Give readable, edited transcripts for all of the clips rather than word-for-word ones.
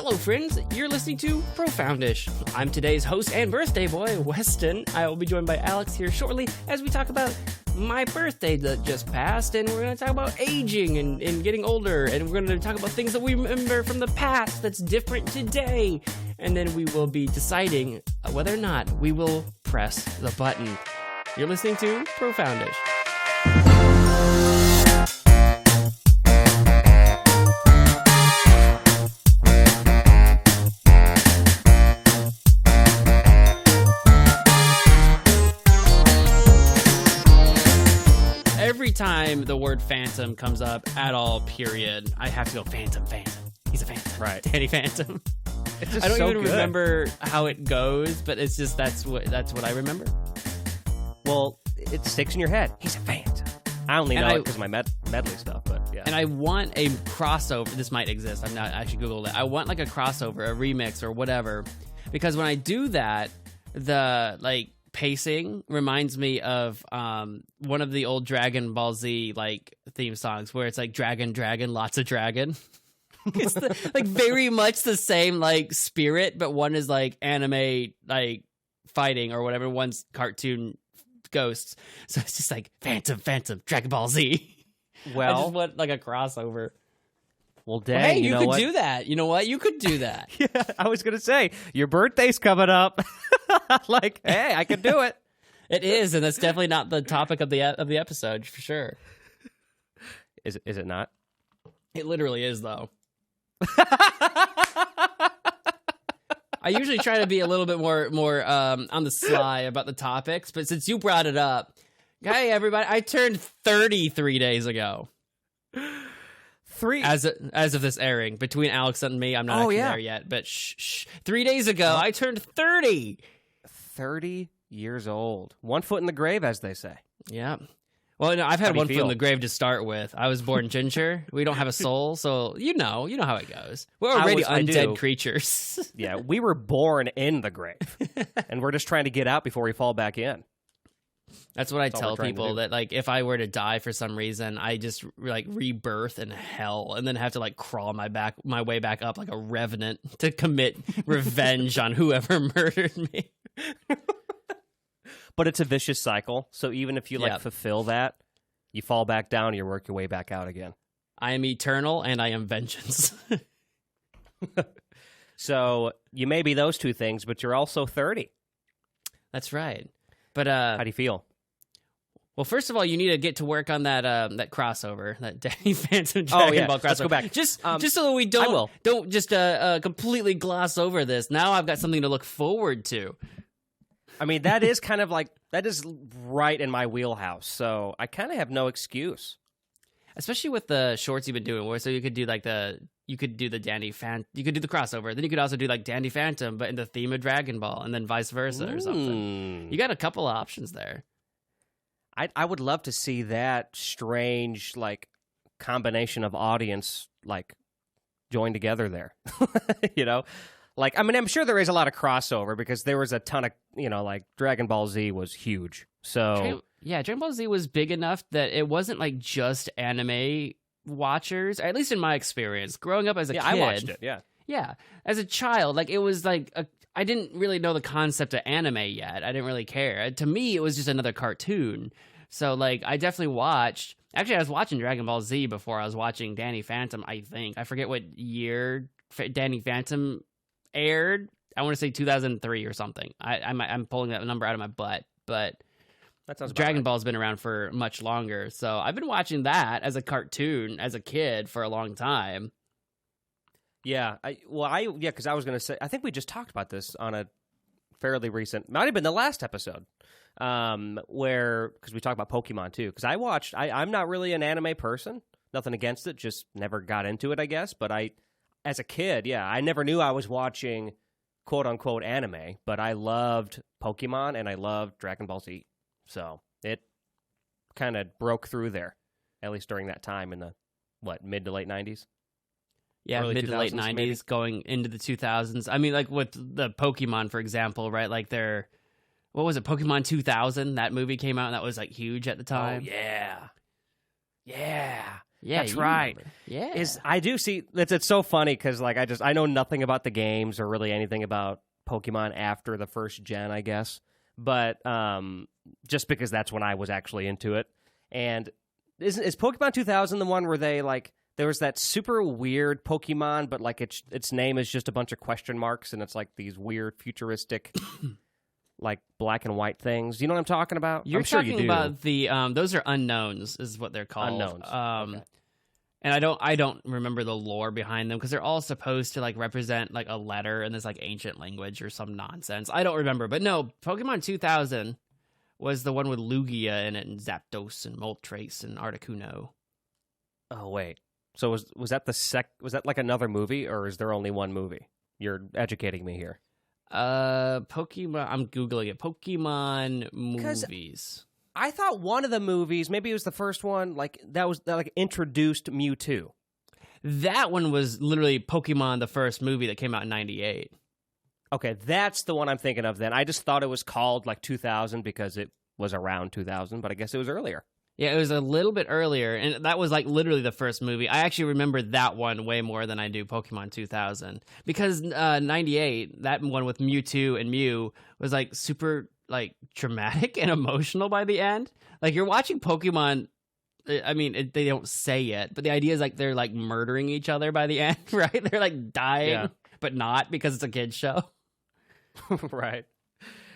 Hello, friends. You're listening to Profoundish. I'm today's host and birthday boy, Weston. I will be joined by Alex here shortly as we talk about my birthday that just passed, and we're going to talk about aging and getting older, and we're going to talk about things that we remember from the past that's different today, and then we will be deciding whether or not we will press the button. You're listening to Profoundish. Every time the word phantom comes up at all, period, I have to go phantom. He's a phantom. Right. Danny Phantom. It's just I don't so even good. remember how it goes, but it's just that's what I remember. Well, it sticks in your head. He's a phantom. I only know it because of my medley stuff, but yeah. And I want a crossover. This might exist. I'm not actually Googled it. I want like a crossover, a remix or whatever, because when I do that, the pacing reminds me of one of the old Dragon Ball Z theme songs where it's like dragon, lots of dragon. It's very much the same spirit, but one is anime fighting or whatever. One's cartoon ghosts. So it's just phantom, Dragon Ball Z. Well, I just want a crossover. Well, dang, Hey, you know could what? do that. You know what? You could do that. Yeah, I was gonna say your birthday's coming up. Hey, I could do it. It is, and that's definitely not the topic of the episode for sure. Is it not? It literally is, though. I usually try to be a little bit more on the sly about the topics, but since you brought it up, hey everybody, I turned 30 3 days ago. As of this airing, between Alex and me, I'm not actually there yet, but shh. 3 days ago, I turned 30. 30 years old. 1 foot in the grave, as they say. Yeah. Well, no, I've had How do you one foot in feel? the grave to start with. I was born ginger. We don't have a soul, so you know how it goes. We're already I undead do. creatures. Yeah, we were born in the grave, and we're just trying to get out before we fall back in. That's what I all tell we're trying to people, do. that if I were to die for some reason, I just rebirth in hell and then have to crawl my way back up like a revenant to commit revenge on whoever murdered me. But it's a vicious cycle, so even if you fulfill that, you fall back down and you work your way back out again. I am eternal and I am vengeance. So you may be those two things, but you're also 30. That's right. But How do you feel? well, first of all, you need to get to work on that crossover, that Danny Phantom Dragon Ball crossover. Let's go back. Just so that we don't just completely gloss over this. Now I've got something to look forward to. I mean, that is kind of that is right in my wheelhouse, so I kind of have no excuse. Especially with the shorts you've been doing, where so you could do you could do the crossover, then you could also do Danny Phantom, but in the theme of Dragon Ball, and then vice versa or something. You got a couple of options there. I would love to see that strange combination of audience join together there. You know, I'm sure there is a lot of crossover because there was a ton of Dragon Ball Z was huge. So Dragon Ball Z was big enough that it wasn't just anime watchers, at least in my experience. Growing up as a kid, I watched it. Yeah, as a child, it was I didn't really know the concept of anime yet. I didn't really care. To me, it was just another cartoon. So I definitely watched. Actually, I was watching Dragon Ball Z before I was watching Danny Phantom. I think I forget what year Danny Phantom aired. I want to say 2003 or something. I'm pulling that number out of my butt, but That sounds about Dragon right. Ball's been around for much longer. So I've been watching that as a cartoon as a kid for a long time. Yeah, because I was going to say, I think we just talked about this on a fairly recent, might have been the last episode, because we talked about Pokemon too. Because I'm not really an anime person, nothing against it, just never got into it, I guess. But as a kid, I never knew I was watching quote unquote anime, but I loved Pokemon and I loved Dragon Ball Z. So it kind of broke through there, at least during that time in the mid to late 90s. Yeah, Early mid to late 2000s, 90s, maybe? going into the 2000s. I mean, with the Pokemon, for example, right? What was it, Pokemon 2000? That movie came out, and that was huge at the time. Oh, yeah. Yeah, that's you right. remember. Yeah. I do see. It's so funny because like I know nothing about the games or really anything about Pokemon after the first gen, I guess. But just because that's when I was actually into it. And is Pokemon 2000 the one where they like there was that super weird Pokemon, but like its name is just a bunch of question marks, and it's like these weird futuristic. Like black and white things. You know what I'm talking about? You're I'm sure talking you do. about the those are unknowns, is what they're called. Unknowns. Okay. And I don't remember the lore behind them because they're all supposed to like represent like a letter in this like ancient language or some nonsense. I don't remember, but no, Pokemon 2000 was the one with Lugia in it, and Zapdos and Moltres and Articuno. Oh wait, so was that was that like another movie, or is there only one movie? You're educating me here. Pokemon. I'm googling it. Pokemon movies. I thought one of the movies, maybe it was the first one, that introduced Mewtwo. That one was literally Pokemon, the first movie that came out in '98. Okay, that's the one I'm thinking of. Then I just thought it was called like 2000 because it was around 2000, but I guess it was earlier. Yeah, it was a little bit earlier, and that was like literally the first movie. I actually remember that one way more than I do Pokemon 2000 because '98, that one with Mewtwo and Mew was like super like dramatic and emotional by the end. Like you're watching Pokemon. I mean, they don't say it, but the idea is like they're like murdering each other by the end, right? They're like dying, but not because it's a kid's show. Right.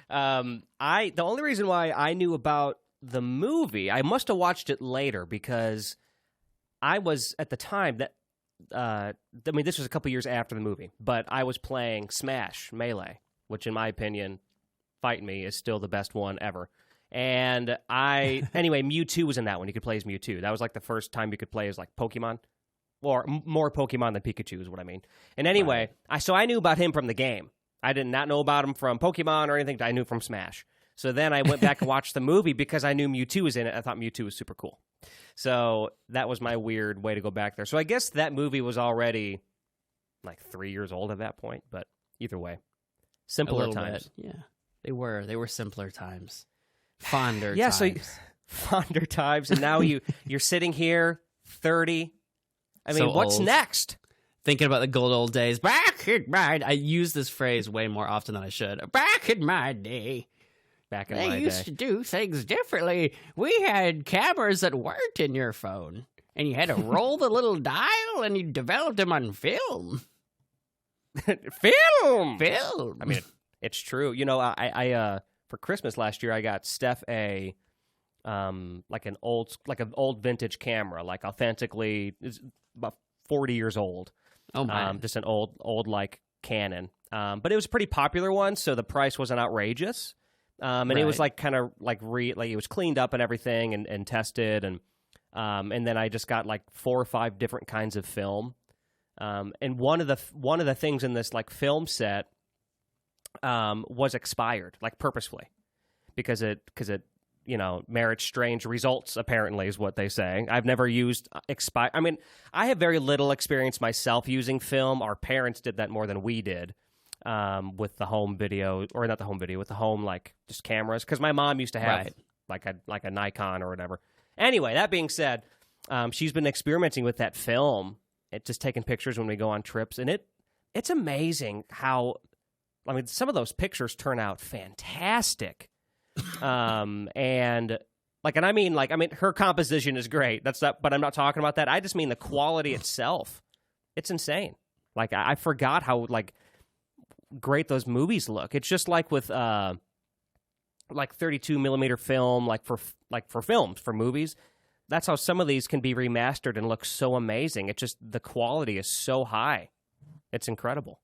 The only reason why I knew about the movie, I must have watched it later because I was at the time that I mean this was a couple years after the movie, but I was playing Smash Melee, which in my opinion, Fight Me is still the best one ever. And anyway, Mewtwo was in that one. You could play as Mewtwo. That was like the first time you could play as like Pokemon, or more Pokemon than Pikachu is what I mean. And anyway, so I knew about him from the game. I did not know about him from Pokemon or anything. I knew from Smash. So then I went back and watched the movie because I knew Mewtwo was in it. I thought Mewtwo was super cool. So that was my weird way to go back there. So I guess that movie was already like 3 years old at that point. But either way, simpler times. Bit. Yeah, they were simpler times, fonder yeah, times. So fonder times. And now you're sitting here, 30. I mean, what's next? Thinking about the good old days. Back in my day. I use this phrase way more often than I should. Back in my day. Back in my day. They used to do things differently. We had cameras that weren't in your phone. And you had to roll the little dial and you developed them on film. Film! Film! I mean, it's true. You know, I for Christmas last year, I got Steph an old vintage camera, like authentically, it's about 40 years old. Oh my! Just an old like Canon, but it was a pretty popular one, so the price wasn't outrageous. And it was like kind of like it was cleaned up and everything and tested, and then I just got like 4 or 5 different kinds of film. And one of the things in this like film set was expired, like purposefully, because it marriage strange results, apparently, is what they say. I've never used I mean, I have very little experience myself using film. Our parents did that more than we did with the home video, or not the home video, with the home, like, just cameras. Because my mom used to have, like a Nikon or whatever. Anyway, that being said, she's been experimenting with that film, just taking pictures when we go on trips. And it's amazing how, I mean, some of those pictures turn out fantastic. And I mean, her composition is great. That's not, but I'm not talking about that. I just mean the quality itself. It's insane. Like, I forgot how, like, great those movies look. It's just like with, 32 millimeter film, for films, for movies. That's how some of these can be remastered and look so amazing. It's just, the quality is so high. It's incredible.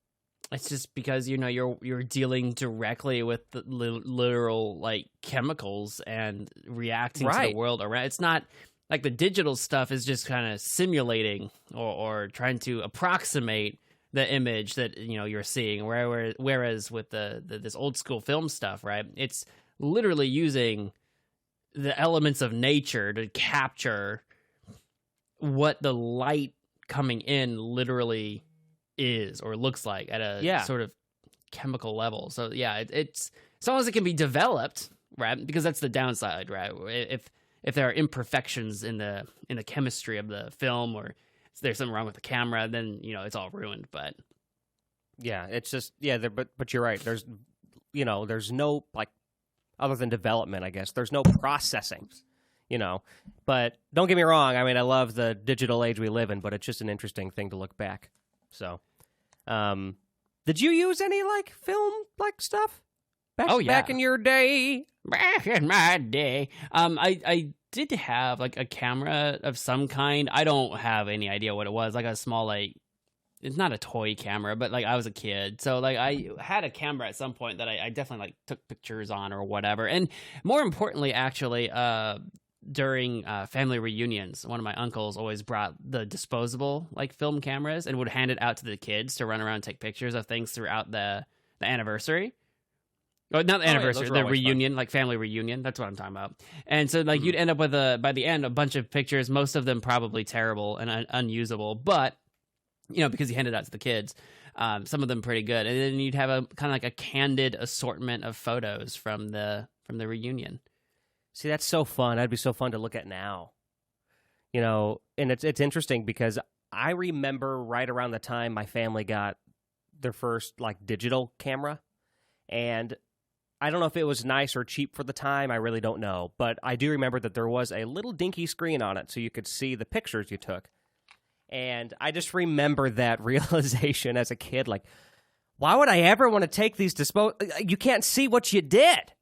It's just because, you're dealing directly with the literal, like, chemicals and reacting to the world around. It's not like the digital stuff is just kind of simulating or trying to approximate the image that, you're seeing. Whereas with this old school film stuff, right, it's literally using the elements of nature to capture what the light coming in literally is or looks like at a sort of chemical level. So yeah, it's as long as it can be developed, right? Because that's the downside, right? if there are imperfections in the chemistry of the film, or there's something wrong with the camera, then it's all ruined. But yeah, it's just but you're right. There's there's no like other than development, I guess. There's no processing. But don't get me wrong. I mean, I love the digital age we live in, but it's just an interesting thing to look back. So, did you use any like film like stuff? Back in your day. Back in my day. I did have like a camera of some kind. I don't have any idea what it was. Like a small, like, it's not a toy camera, but like I was a kid. So like I had a camera at some point that I definitely like took pictures on or whatever. And more importantly, actually, during family reunions, one of my uncles always brought the disposable like film cameras and would hand it out to the kids to run around and take pictures of things throughout the anniversary. Well, not the anniversary, the reunion, like family reunion. That's what I'm talking about. And so like you'd end up with by the end, a bunch of pictures, most of them probably terrible and unusable, but because he handed it out to the kids, some of them pretty good. And then you'd have a kind of like a candid assortment of photos from the reunion. See, that's so fun. That'd be so fun to look at now. And it's interesting because I remember right around the time my family got their first like digital camera, and I don't know if it was nice or cheap for the time. I really don't know, but I do remember that there was a little dinky screen on it so you could see the pictures you took. And I just remember that realization as a kid, like, why would I ever want to take these you can't see what you did,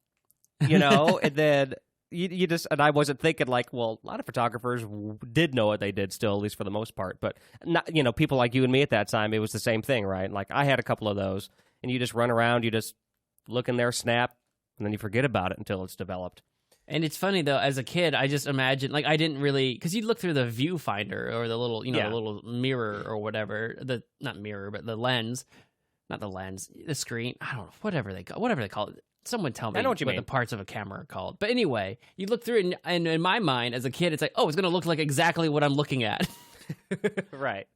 and then you just, and I wasn't thinking like, well, a lot of photographers did know what they did still, at least for the most part, but not, people like you and me at that time, it was the same thing, right? Like I had a couple of those, and you just run around, you just look in there, snap, and then you forget about it until it's developed. And it's funny though, as a kid, I just imagined, like I didn't really, because you'd look through the viewfinder or the little, the little mirror or whatever, not mirror, but the lens, not the lens, the screen, I don't know, whatever they call it. Someone tell me I know what you mean. The parts of a camera are called. But anyway, you look through it, and in my mind, as a kid, it's like, oh, it's going to look like exactly what I'm looking at. Right.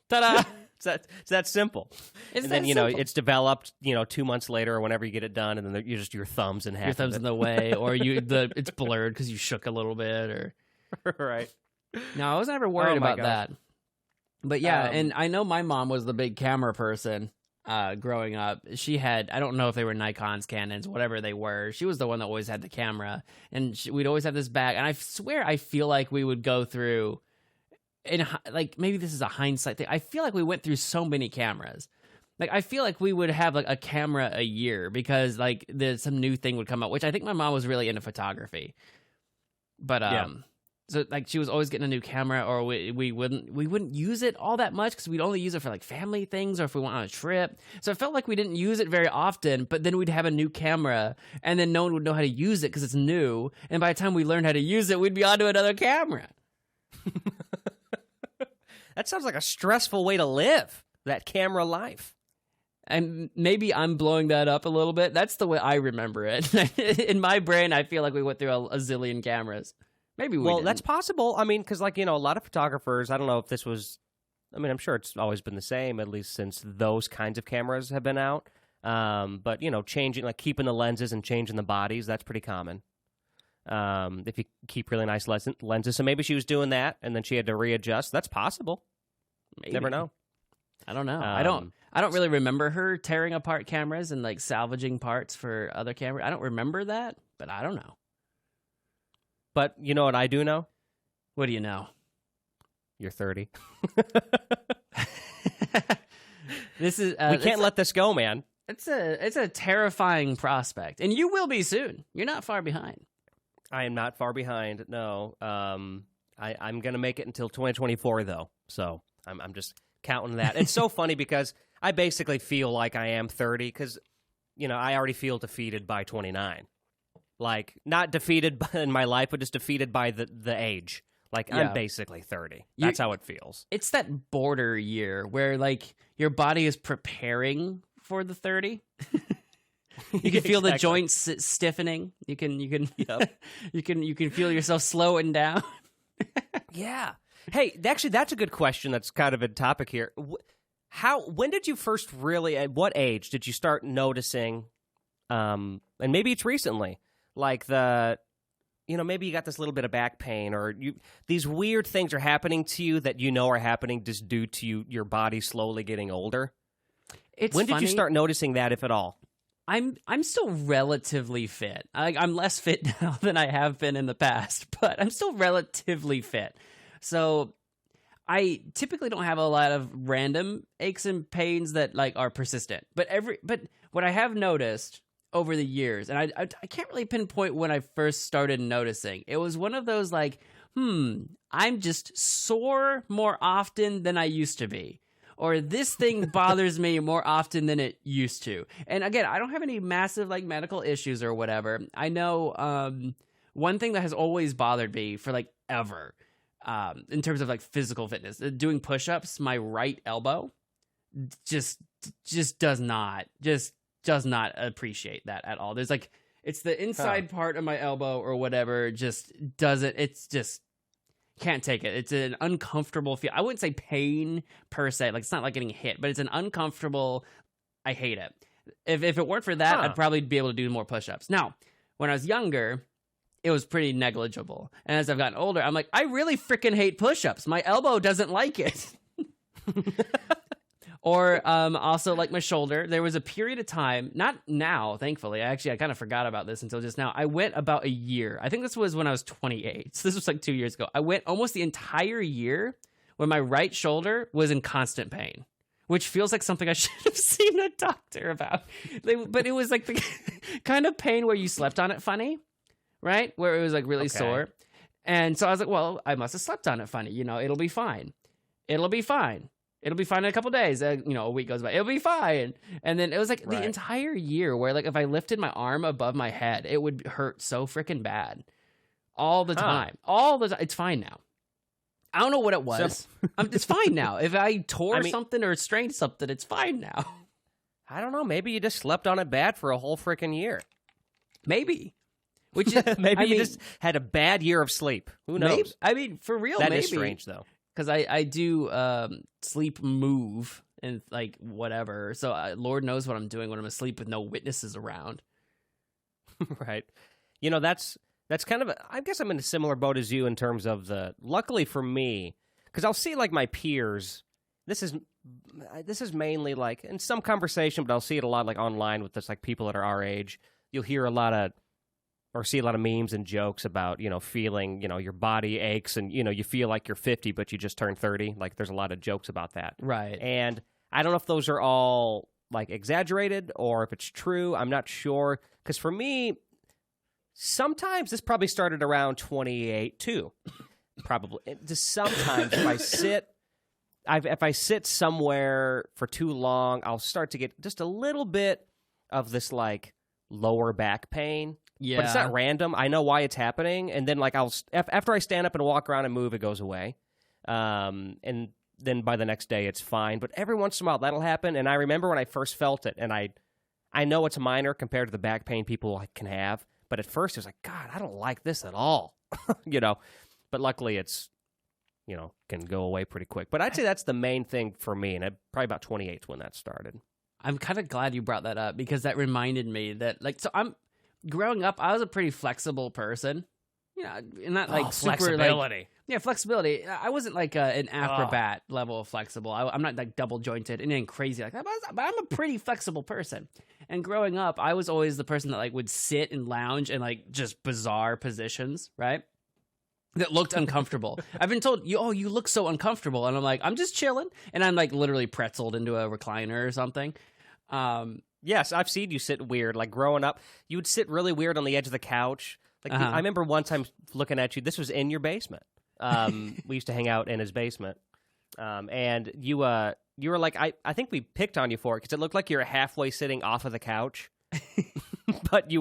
Ta-da! It's that simple. It's and then, simple. It's developed, 2 months later or whenever you get it done, and then you're just your thumb's in half. Your thumb's in the way, or it's blurred because you shook a little bit, or... Right. No, I was never worried about gosh. that. But yeah, and I know my mom was the big camera person growing up. She had, I don't know if they were Nikons, Canons, whatever they were. She was the one that always had the camera, and we'd always have this bag. And I swear, I feel like we would go through... And like maybe this is a hindsight thing. I feel like we went through so many cameras. Like I feel like we would have like a camera a year because like there's some new thing would come out, which I think my mom was really into photography. But so like she was always getting a new camera, or we wouldn't use it all that much because we'd only use it for like family things or if we went on a trip. So it felt like we didn't use it very often. But then we'd have a new camera, and then no one would know how to use it because it's new. And by the time we learned how to use it, we'd be onto another camera. That sounds like a stressful way to live, that camera life. And maybe I'm blowing that up a little bit. That's the way I remember it. In my brain, I feel like we went through a zillion cameras. Maybe we didn't. That's possible. I mean, because like, a lot of photographers, I don't know if this was, I mean, I'm sure it's always been the same, at least since those kinds of cameras have been out. But, changing, like keeping the lenses and changing the bodies, that's pretty common. If you keep really nice lenses. So maybe she was doing that and then she had to readjust. That's possible. Maybe. Never know. I don't know. I don't really remember her tearing apart cameras and like salvaging parts for other cameras. I don't remember that, but I don't know. But you know what I do know? What do you know? You're 30. This is we can't let this go, man. It's a terrifying prospect, and you will be soon. You're not far behind. I am not far behind. No, I'm gonna make it until 2024 though. So I'm just counting that. It's so funny because I basically feel like I am 30 because I already feel defeated by 29. Like not defeated in my life, but just defeated by the age. Like I'm basically 30. That's how it feels. It's that border year where like your body is preparing for the 30. You can feel the joints stiffening. You can Yep. you can feel yourself slowing down. Yeah. Hey, actually, that's a good question. That's kind of a topic here. When did you first really? At what age did you start noticing? And maybe it's recently, like the maybe you got this little bit of back pain, or these weird things are happening to you that are happening just due to your body slowly getting older? When did you start noticing that, if at all? I'm still relatively fit. I'm less fit now than I have been in the past, but I'm still relatively fit. So I typically don't have a lot of random aches and pains that like are persistent. But what I have noticed over the years, and I can't really pinpoint when I first started noticing. It was one of those like, I'm just sore more often than I used to be. Or this thing bothers me more often than it used to. And again, I don't have any massive like medical issues or whatever. I know one thing that has always bothered me for like ever, in terms of like physical fitness, doing push-ups, my right elbow just does not appreciate that at all. There's like, it's the inside part of my elbow or whatever, just doesn't, it's just can't take it. It's an uncomfortable feel. I wouldn't say pain per se, like it's not like getting hit, but it's an uncomfortable, I hate it. If it weren't for that, I'd probably be able to do more push-ups. Now, when I was younger, it was pretty negligible. And as I've gotten older, I'm like, I really freaking hate push-ups. My elbow doesn't like it. Or also like my shoulder. There was a period of time, not now, thankfully. I kind of forgot about this until just now. I went about a year. I think this was when I was 28. So this was like 2 years ago. I went almost the entire year when my right shoulder was in constant pain, which feels like something I should have seen a doctor about. But it was like the kind of pain where you slept on it funny, right? Where it was like really sore. And so I was like, well, I must have slept on it funny. It'll be fine. It'll be fine. It'll be fine in a couple days. A week goes by. It'll be fine. And then it was like the entire year where like if I lifted my arm above my head, it would hurt so freaking bad. All the time. All the time. It's fine now. I don't know what it was. It's fine now. If I tore something or strained something, it's fine now. I don't know. Maybe you just slept on it bad for a whole freaking year. Maybe. Which is, maybe you just had a bad year of sleep. Who knows? Maybe. For real, that maybe. Is strange, though. Because I do sleep move and like whatever. So Lord knows what I'm doing when I'm asleep with no witnesses around. Right. That's kind of I guess I'm in a similar boat as you in terms of luckily for me, because I'll see like my peers. This is mainly like in some conversation, but I'll see it a lot like online with just like people that are our age. You'll hear or see a lot of memes and jokes about, feeling, your body aches and, you feel like you're 50, but you just turned 30. Like, there's a lot of jokes about that. Right. And I don't know if those are all, like, exaggerated or if it's true. I'm not sure. Because for me, sometimes this probably started around 28, too. Probably. Just sometimes if I sit somewhere for too long, I'll start to get just a little bit of this, like, lower back pain. Yeah. But it's not random. I know why it's happening. And then, like, after I stand up and walk around and move, it goes away. And then by the next day, it's fine. But every once in a while, that'll happen. And I remember when I first felt it, and I know it's minor compared to the back pain people can have. But at first, it was like, God, I don't like this at all. But luckily, it's, can go away pretty quick. But I'd say that's the main thing for me. And probably about 28 is when that started. I'm kind of glad you brought that up because that reminded me that, like, growing up, I was a pretty flexible person. And not like super, flexibility. Like, flexibility. I wasn't like an acrobat level of flexible. I'm not like double jointed and anything crazy like that. But I'm a pretty flexible person. And growing up, I was always the person that like would sit and lounge in like just bizarre positions, right? That looked uncomfortable. I've been told, you look so uncomfortable, and I'm like, I'm just chilling, and I'm like literally pretzeled into a recliner or something. Yes, I've seen you sit weird. Like growing up, you would sit really weird on the edge of the couch. Like I remember one time looking at you. This was in your basement. We used to hang out in his basement, and you were like, I think we picked on you for it because it looked like you were halfway sitting off of the couch. But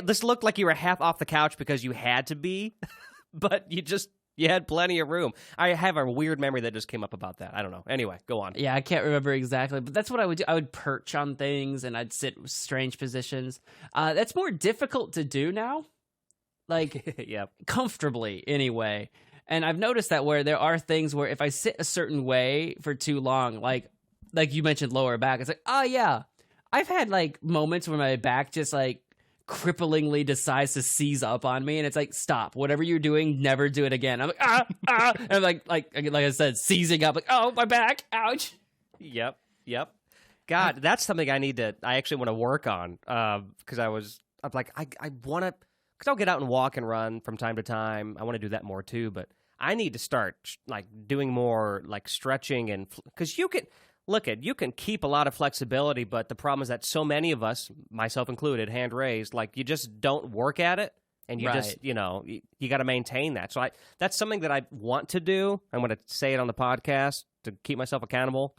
this looked like you were half off the couch because you had to be, but you had plenty of room. I have a weird memory that just came up about that. I don't know. Anyway, go on. Yeah, I can't remember exactly, but that's what I would do. I would perch on things, and I'd sit in strange positions. That's more difficult to do now, like comfortably anyway. And I've noticed that where there are things where if I sit a certain way for too long, like you mentioned lower back, it's like, oh yeah, I've had like moments where my back just like cripplingly decides to seize up on me, and it's like, stop, whatever you're doing, never do it again. I'm like, and I'm like I said, seizing up, like, oh, my back, ouch. Yep. God, that's something I actually want to work on, because I'm like, I want to, because I'll get out and walk and run from time to time. I want to do that more too, but I need to start like doing more like stretching, and because you can keep a lot of flexibility, but the problem is that so many of us, myself included, hand raised, like you just don't work at it, and you just, you got to maintain that. So that's something that I want to do. I'm going to say it on the podcast to keep myself accountable.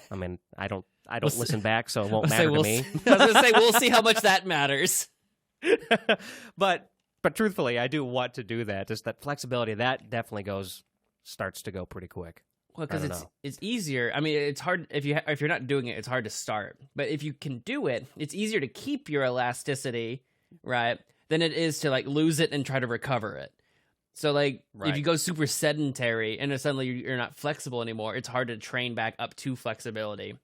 I mean, I don't listen back, so it won't matter to me. I was going to say, we'll see how much that matters. But truthfully, I do want to do that. Just that flexibility, that definitely starts to go pretty quick. Well, because it's easier. I mean, it's hard if you're not doing it. It's hard to start. But if you can do it, it's easier to keep your elasticity, right, than it is to like lose it and try to recover it. So like if you go super sedentary and then suddenly you're not flexible anymore, it's hard to train back up to flexibility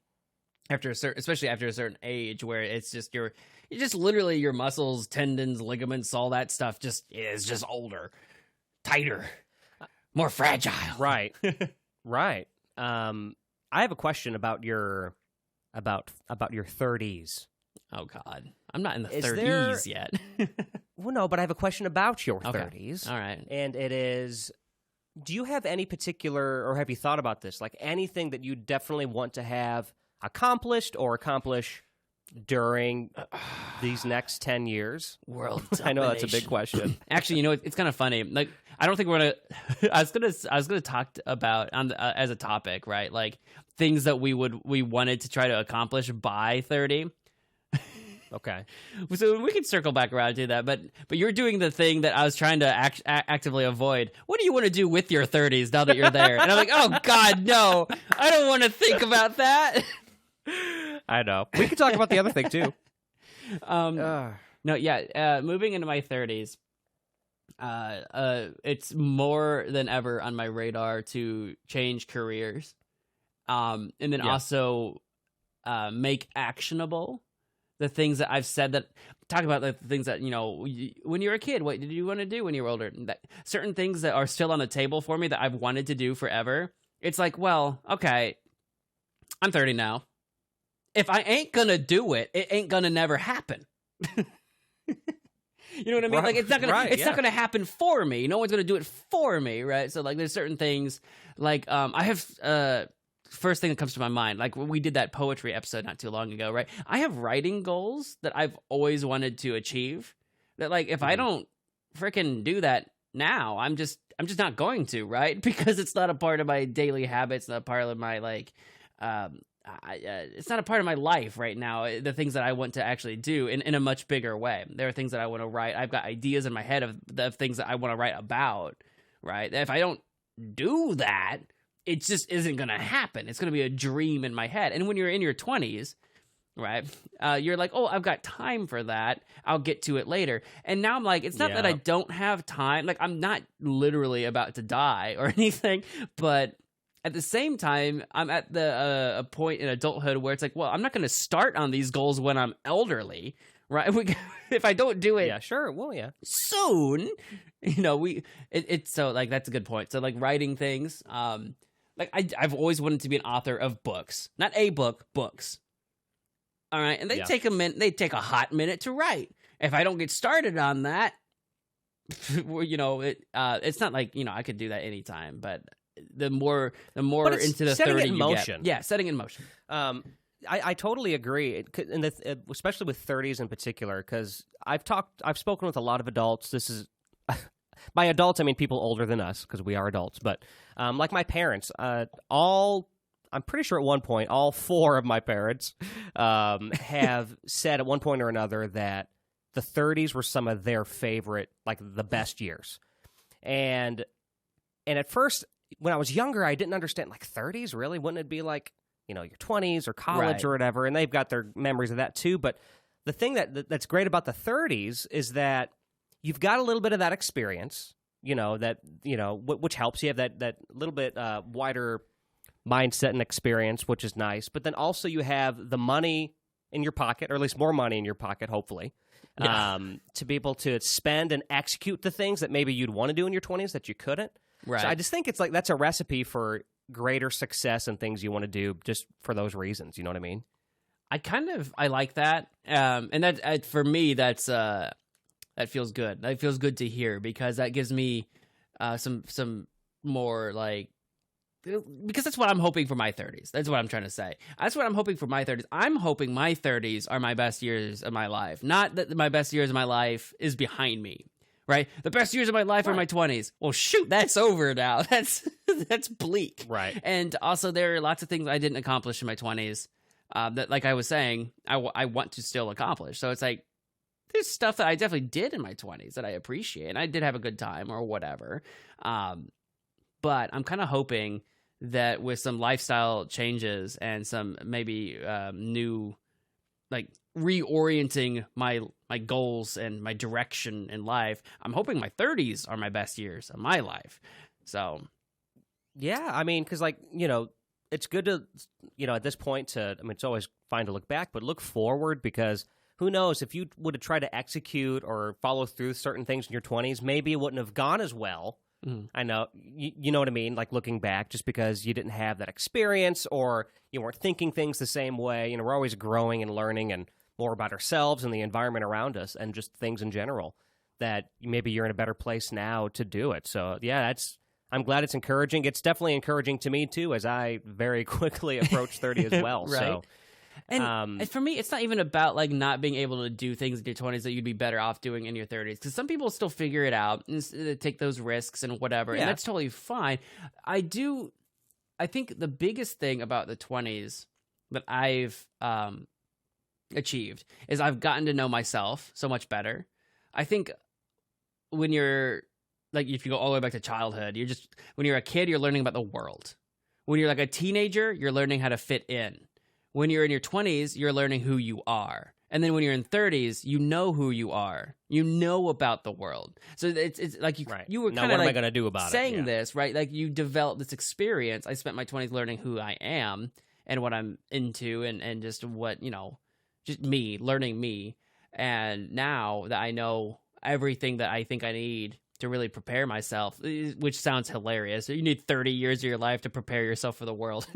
especially after a certain age, where it's just you're just literally your muscles, tendons, ligaments, all that stuff is just older, tighter, more fragile. Right. Right. I have a question about your 30s. Oh God, I'm not in the 30s yet. Well, no, but I have a question about your 30s. All right. And it is, do you have any particular, or have you thought about this, like anything that you definitely want to have accomplished or accomplish during these next 10 years? World domination. I know that's a big question. Actually, it's kind of funny. Like, I don't think we're gonna. I was gonna talk about as a topic, right? Like things that we wanted to try to accomplish by 30. Okay. So we can circle back around to that, but you're doing the thing that I was trying to actively avoid. What do you want to do with your 30s now that you're there? And I'm like, oh God, no, I don't want to think about that. I know. We can talk about the other thing too. Moving into my 30s, it's more than ever on my radar to change careers, and then also make actionable the things that I've said, that talk about the things that, when you were a kid, what did you want to do when you were older? Certain things that are still on the table for me that I've wanted to do forever. It's like, well, okay, I'm 30 now. If I ain't gonna do it, it ain't gonna never happen. You know what I mean? Right, like it's not gonna happen for me. No one's gonna do it for me, right? So like there's certain things like I have first thing that comes to my mind, like when we did that poetry episode not too long ago, right? I have writing goals that I've always wanted to achieve. That like if I don't freaking do that now, I'm just not going to, right? Because it's not a part of my daily habits, not a part of my like it's not a part of my life right now, the things that I want to actually do in a much bigger way. There are things that I want to write. I've got ideas in my head of the things that I want to write about, right? If I don't do that, it just isn't going to happen. It's going to be a dream in my head. And when you're in your 20s, right, you're like, oh, I've got time for that. I'll get to it later. And now I'm like, it's not that I don't have time. Like, I'm not literally about to die or anything, but at the same time, I'm at the a point in adulthood where it's like, well, I'm not going to start on these goals when I'm elderly, right? If I don't do it, soon, it's so like that's a good point. So like writing things, like I've always wanted to be an author of books, not a book, books. All right, and they take a minute. They take a hot minute to write. If I don't get started on that, it's not like I could do that anytime, but the more into the 30 in motion. Setting in motion. I totally agree, especially with 30s in particular, because I've spoken with a lot of adults. This is by adults, I mean people older than us, because we are adults. But like my parents, I'm pretty sure at one point, all four of my parents have said at one point or another that the 30s were some of their favorite, like the best years. And at first, when I was younger, I didn't understand, like 30s, really? Wouldn't it be like, your 20s or college or whatever? And they've got their memories of that too. But the thing that's great about the 30s is that you've got a little bit of that experience, which helps. You have that little bit wider mindset and experience, which is nice. But then also you have the money in your pocket, or at least more money in your pocket, hopefully, to be able to spend and execute the things that maybe you'd want to do in your 20s that you couldn't. Right. So I just think it's like that's a recipe for greater success and things you want to do just for those reasons. You know what I mean? I like that. And that for me, that feels good. That feels good to hear, because that gives me some more like, because that's what I'm hoping for my 30s. That's what I'm trying to say. That's what I'm hoping for my 30s. I'm hoping my 30s are my best years of my life. Not that my best years of my life is behind me, right? The best years of my life are my 20s. Well, shoot, that's over now. That's bleak. Right. And also, there are lots of things I didn't accomplish in my 20s that, like I was saying, I want to still accomplish. So it's like, there's stuff that I definitely did in my 20s that I appreciate, and I did have a good time or whatever. But I'm kind of hoping that with some lifestyle changes and some maybe new, like reorienting my goals and my direction in life, I'm hoping my 30s are my best years of my life. So, yeah, I mean, because like, you know, it's good to, you know, at this point it's always fine to look back, but look forward, because who knows, if you would have tried to execute or follow through certain things in your 20s, maybe it wouldn't have gone as well. I know, you know what I mean? Like looking back, just because you didn't have that experience or you weren't thinking things the same way. You know, we're always growing and learning and more about ourselves and the environment around us and just things in general, that maybe you're in a better place now to do it. So yeah, I'm glad it's encouraging. It's definitely encouraging to me too, as I very quickly approach 30 as well. Right. So. And for me, it's not even about like not being able to do things in your 20s that you'd be better off doing in your 30s, because some people still figure it out and take those risks and whatever, and that's totally fine. I think the biggest thing about the 20s that I've achieved is I've gotten to know myself so much better. I think when you're like, if you go all the way back to childhood, when you're a kid, you're learning about the world. When you're like a teenager, you're learning how to fit in. When you're in your 20s, you're learning who you are. And then when you're in 30s, you know who you are. You know about the world. So it's like you were kind of what am I like going to do about saying this, right? Like you develop this experience. I spent my 20s learning who I am and what I'm into and just what, you know, just me, learning me. And now that I know everything that I think I need to really prepare myself, which sounds hilarious. You need 30 years of your life to prepare yourself for the world.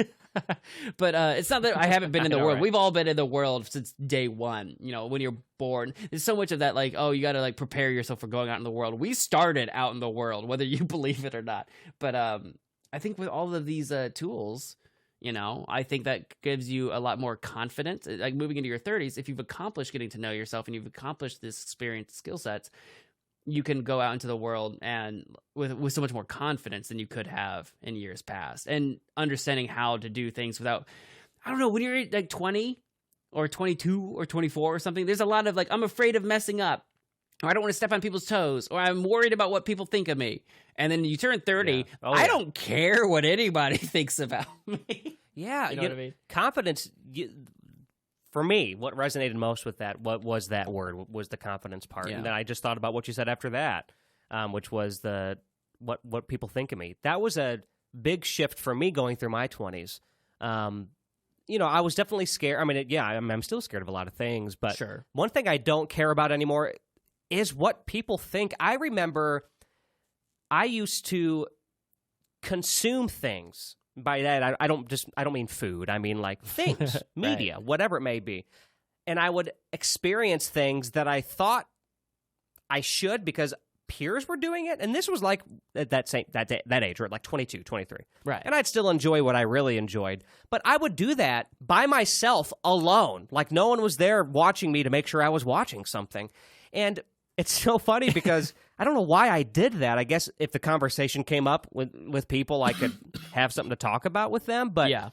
But it's not that I haven't been in the world. Right. We've all been in the world since day one. You know, when you're born, there's so much of that, like, oh, you got to like prepare yourself for going out in the world. We started out in the world, whether you believe it or not. But I think with all of these tools, you know, I think that gives you a lot more confidence. Like moving into your 30s, if you've accomplished getting to know yourself and you've accomplished this experience, skill sets, you can go out into the world and with so much more confidence than you could have in years past, and understanding how to do things without, I don't know, when you're like 20 or 22 or 24 or something, there's a lot of like, I'm afraid of messing up, or I don't want to step on people's toes, or I'm worried about what people think of me. And then you turn 30, I don't care what anybody thinks about me. Yeah. You know what I mean? Confidence, for me, what resonated most with that, what was that word, was the confidence part. Yeah. And then I just thought about what you said after that, which was the what people think of me. That was a big shift for me going through my 20s. You know, I was definitely scared. I mean, I'm still scared of a lot of things, but one thing I don't care about anymore is what people think. I remember I used to consume things. By that, I don't mean food. I mean like things, media, whatever it may be. And I would experience things that I thought I should because peers were doing it. And this was like at that age, or like 22, 23. Right. And I'd still enjoy what I really enjoyed. But I would do that by myself alone. Like no one was there watching me to make sure I was watching something. And it's so funny because I don't know why I did that. I guess if the conversation came up with people, I could have something to talk about with them. But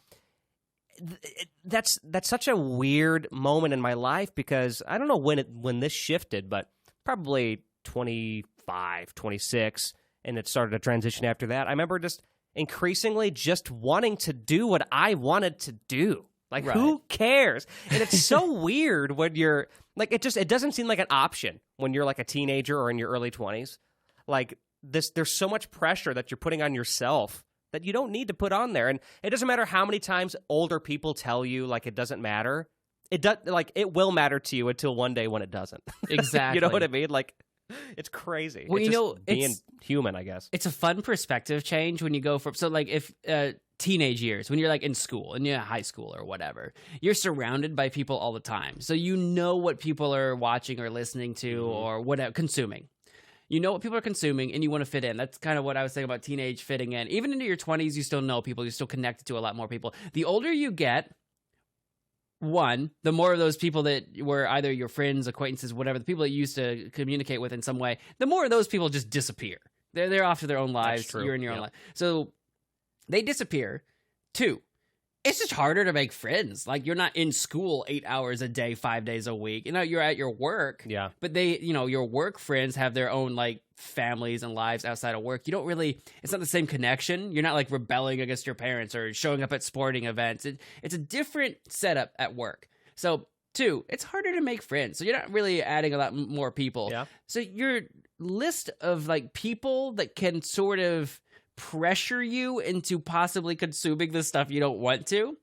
that's such a weird moment in my life, because I don't know when this shifted, but probably 25, 26, and it started a transition after that. I remember just increasingly just wanting to do what I wanted to do. Like, who cares? And it's so weird when you're like, it doesn't seem like an option when you're like a teenager or in your early 20s. Like there's so much pressure that you're putting on yourself that you don't need to put on there. And it doesn't matter how many times older people tell you like it doesn't matter. it does, like, it will matter to you until one day when it doesn't. Exactly. You know what I mean? Like, it's crazy. Well, it's you just know, being human, I guess. It's a fun perspective change when you go from, so like if teenage years, when you're like in school and you're in high school or whatever, you're surrounded by people all the time. So you know what people are watching or listening to or whatever, consuming. You know what people are consuming and you want to fit in. That's kind of what I was saying about teenage fitting in. Even into your 20s, you still know people. You're still connected to a lot more people. The older you get, one, the more of those people that were either your friends, acquaintances, whatever, the people that you used to communicate with in some way, the more of those people just disappear. They're off to their own lives. You're in your own life. So they disappear. Two, it's just harder to make friends. Like, you're not in school 8 hours a day, 5 days a week. You know, you're at your work. Yeah. But they, you know, your work friends have their own, like, families and lives outside of work. You don't really, it's not the same connection. You're not, like, rebelling against your parents or showing up at sporting events. It's a different setup at work. So, two, it's harder to make friends. So you're not really adding a lot more people. Yeah. So your list of, like, people that can sort of pressure you into possibly consuming the stuff you don't want to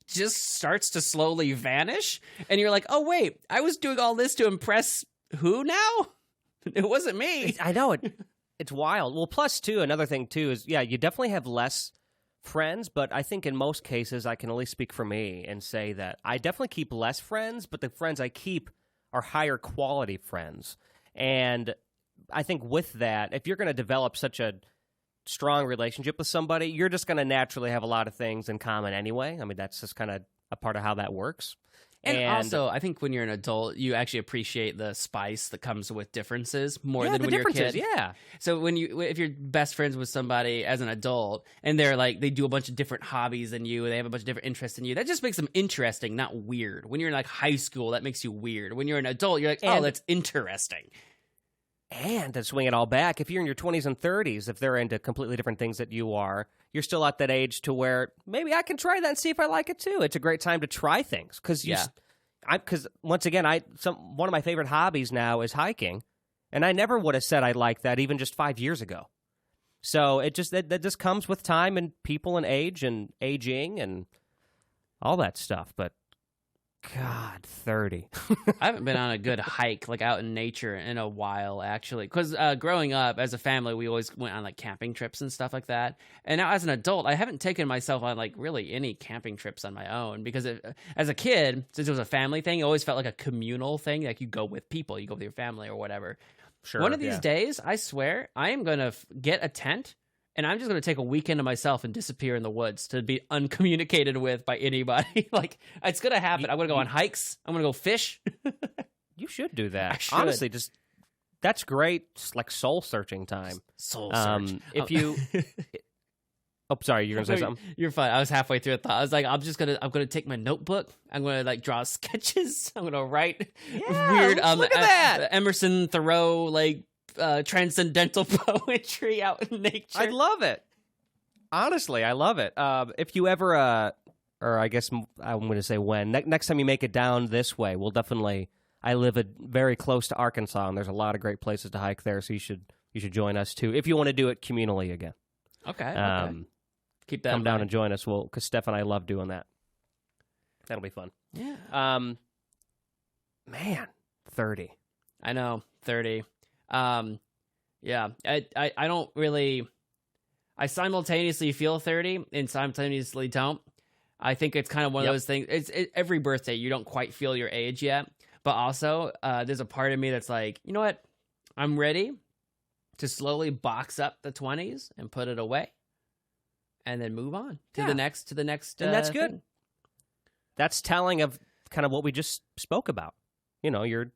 just starts to slowly vanish, and you're like, oh wait, I was doing all this to impress who now? It wasn't me. I know it. It's wild. Well, plus too, another thing too is, yeah, you definitely have less friends, but I think in most cases, I can only speak for me and say that I definitely keep less friends, but the friends I keep are higher quality friends. And I think with that, if you're going to develop such a strong relationship with somebody, you're just going to naturally have a lot of things in common anyway. I mean, that's just kind of a part of how that works. And also, I think when you're an adult, you actually appreciate the spice that comes with differences more than when you're a kid. Yeah. So if you're best friends with somebody as an adult and they're like, they do a bunch of different hobbies than you, they have a bunch of different interests than you, that just makes them interesting, not weird. When you're in like high school, that makes you weird. When you're an adult, you're like, oh, that's interesting. And to swing it all back, if you're in your 20s and 30s, if they're into completely different things that you are, you're still at that age to where maybe I can try that and see if I like it too. It's a great time to try things because once again, one of my favorite hobbies now is hiking, and I never would have said I liked that even just 5 years ago. So it just that just comes with time and people and age and aging and all that stuff. But God, 30. I haven't been on a good hike, like out in nature, in a while, actually. Because growing up, as a family, we always went on like camping trips and stuff like that. And now as an adult, I haven't taken myself on like really any camping trips on my own. Because as a kid, since it was a family thing, it always felt like a communal thing. Like you go with people, you go with your family or whatever. Sure. One of these days, I swear, I am going to get a tent. And I'm just going to take a weekend to myself and disappear in the woods to be uncommunicated with by anybody. Like, it's going to happen. I'm going to go on hikes. I'm going to go fish. You should do that. I should. Honestly, that's great, like soul-searching time. Soul search. If you... Oh, sorry, you're going to say something? You're fine. I was halfway through a thought. I was like, I'm going to take my notebook. I'm going to like draw sketches. I'm going to write weird look at that. Emerson Thoreau, like, transcendental poetry out in nature. I love it. Honestly, I love it. If you ever, or I guess I'm going to say when, next time you make it down this way, we'll definitely, I live very close to Arkansas, and there's a lot of great places to hike there, so you should join us too, if you want to do it communally again. Okay. Keep that Come down and join us, because Steph and I love doing that. That'll be fun. Yeah. Man, 30. I know, 30. Yeah, I don't really, I simultaneously feel 30 and simultaneously don't. I think it's kind of one of those things. Every birthday, you don't quite feel your age yet, but also there's a part of me that's like, you know what? I'm ready to slowly box up the 20s and put it away and then move on to the next. And that's good. thing. That's telling of kind of what we just spoke about. You know, you're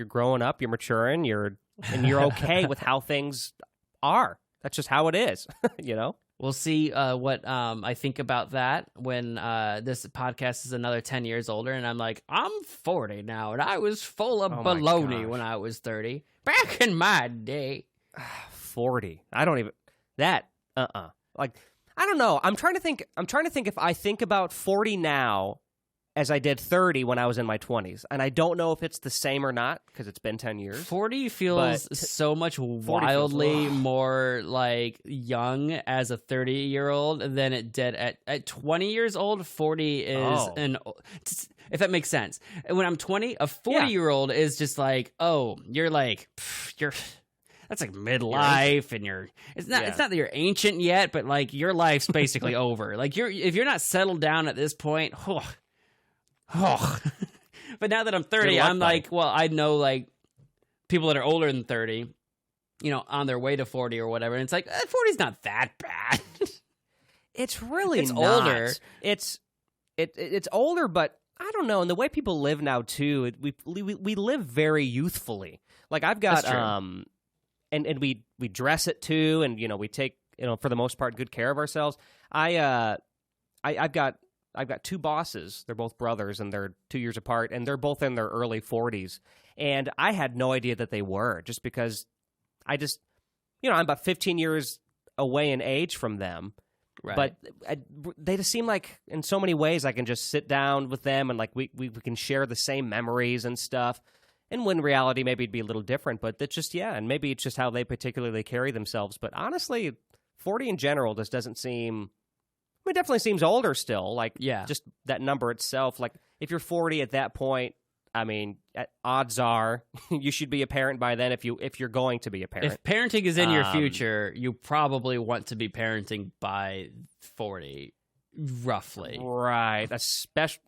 growing up, you're maturing, and you're okay with how things are. That's just how it is, you know? We'll see what I think about that when this podcast is another 10 years older, and I'm like, I'm 40 now, and I was full of baloney when I was 30. Back in my day. 40. I don't even... That, Like, I don't know. I'm trying to think if I think about 40 now as I did 30 when I was in my 20s. And I don't know if it's the same or not because it's been 10 years. 40 feels so much wildly more like young as a 30-year-old than it did at 20 years old. 40 is if that makes sense. When I'm 20, a 40-year-old is just like, oh, you're like, that's like midlife, and it's not that you're ancient yet, but like your life's basically over. Like if you're not settled down at this point, But now that I'm 30, I'm like, well, I know like people that are older than 30, on their way to 40 or whatever, and it's like 40's not that bad. It's really not. Older. It's older, but I don't know. And the way people live now too, we live very youthfully. Like I've got and we dress it too, and we take for the most part good care of ourselves. I've got 2 bosses. They're both brothers, and they're 2 years apart, and they're both in their early 40s. And I had no idea that they were, just because I'm about 15 years away in age from them. Right. But they just seem like, in so many ways, I can just sit down with them, and like we can share the same memories and stuff. And when reality, maybe it'd be a little different, but that's just, and maybe it's just how they particularly carry themselves. But honestly, 40 in general just doesn't seem... it definitely seems older still. Like, just that number itself. Like, if you're 40 at that point, I mean, odds are you should be a parent by then if you're going to be a parent. If parenting is in your future, you probably want to be parenting by 40, roughly. Right. Especially,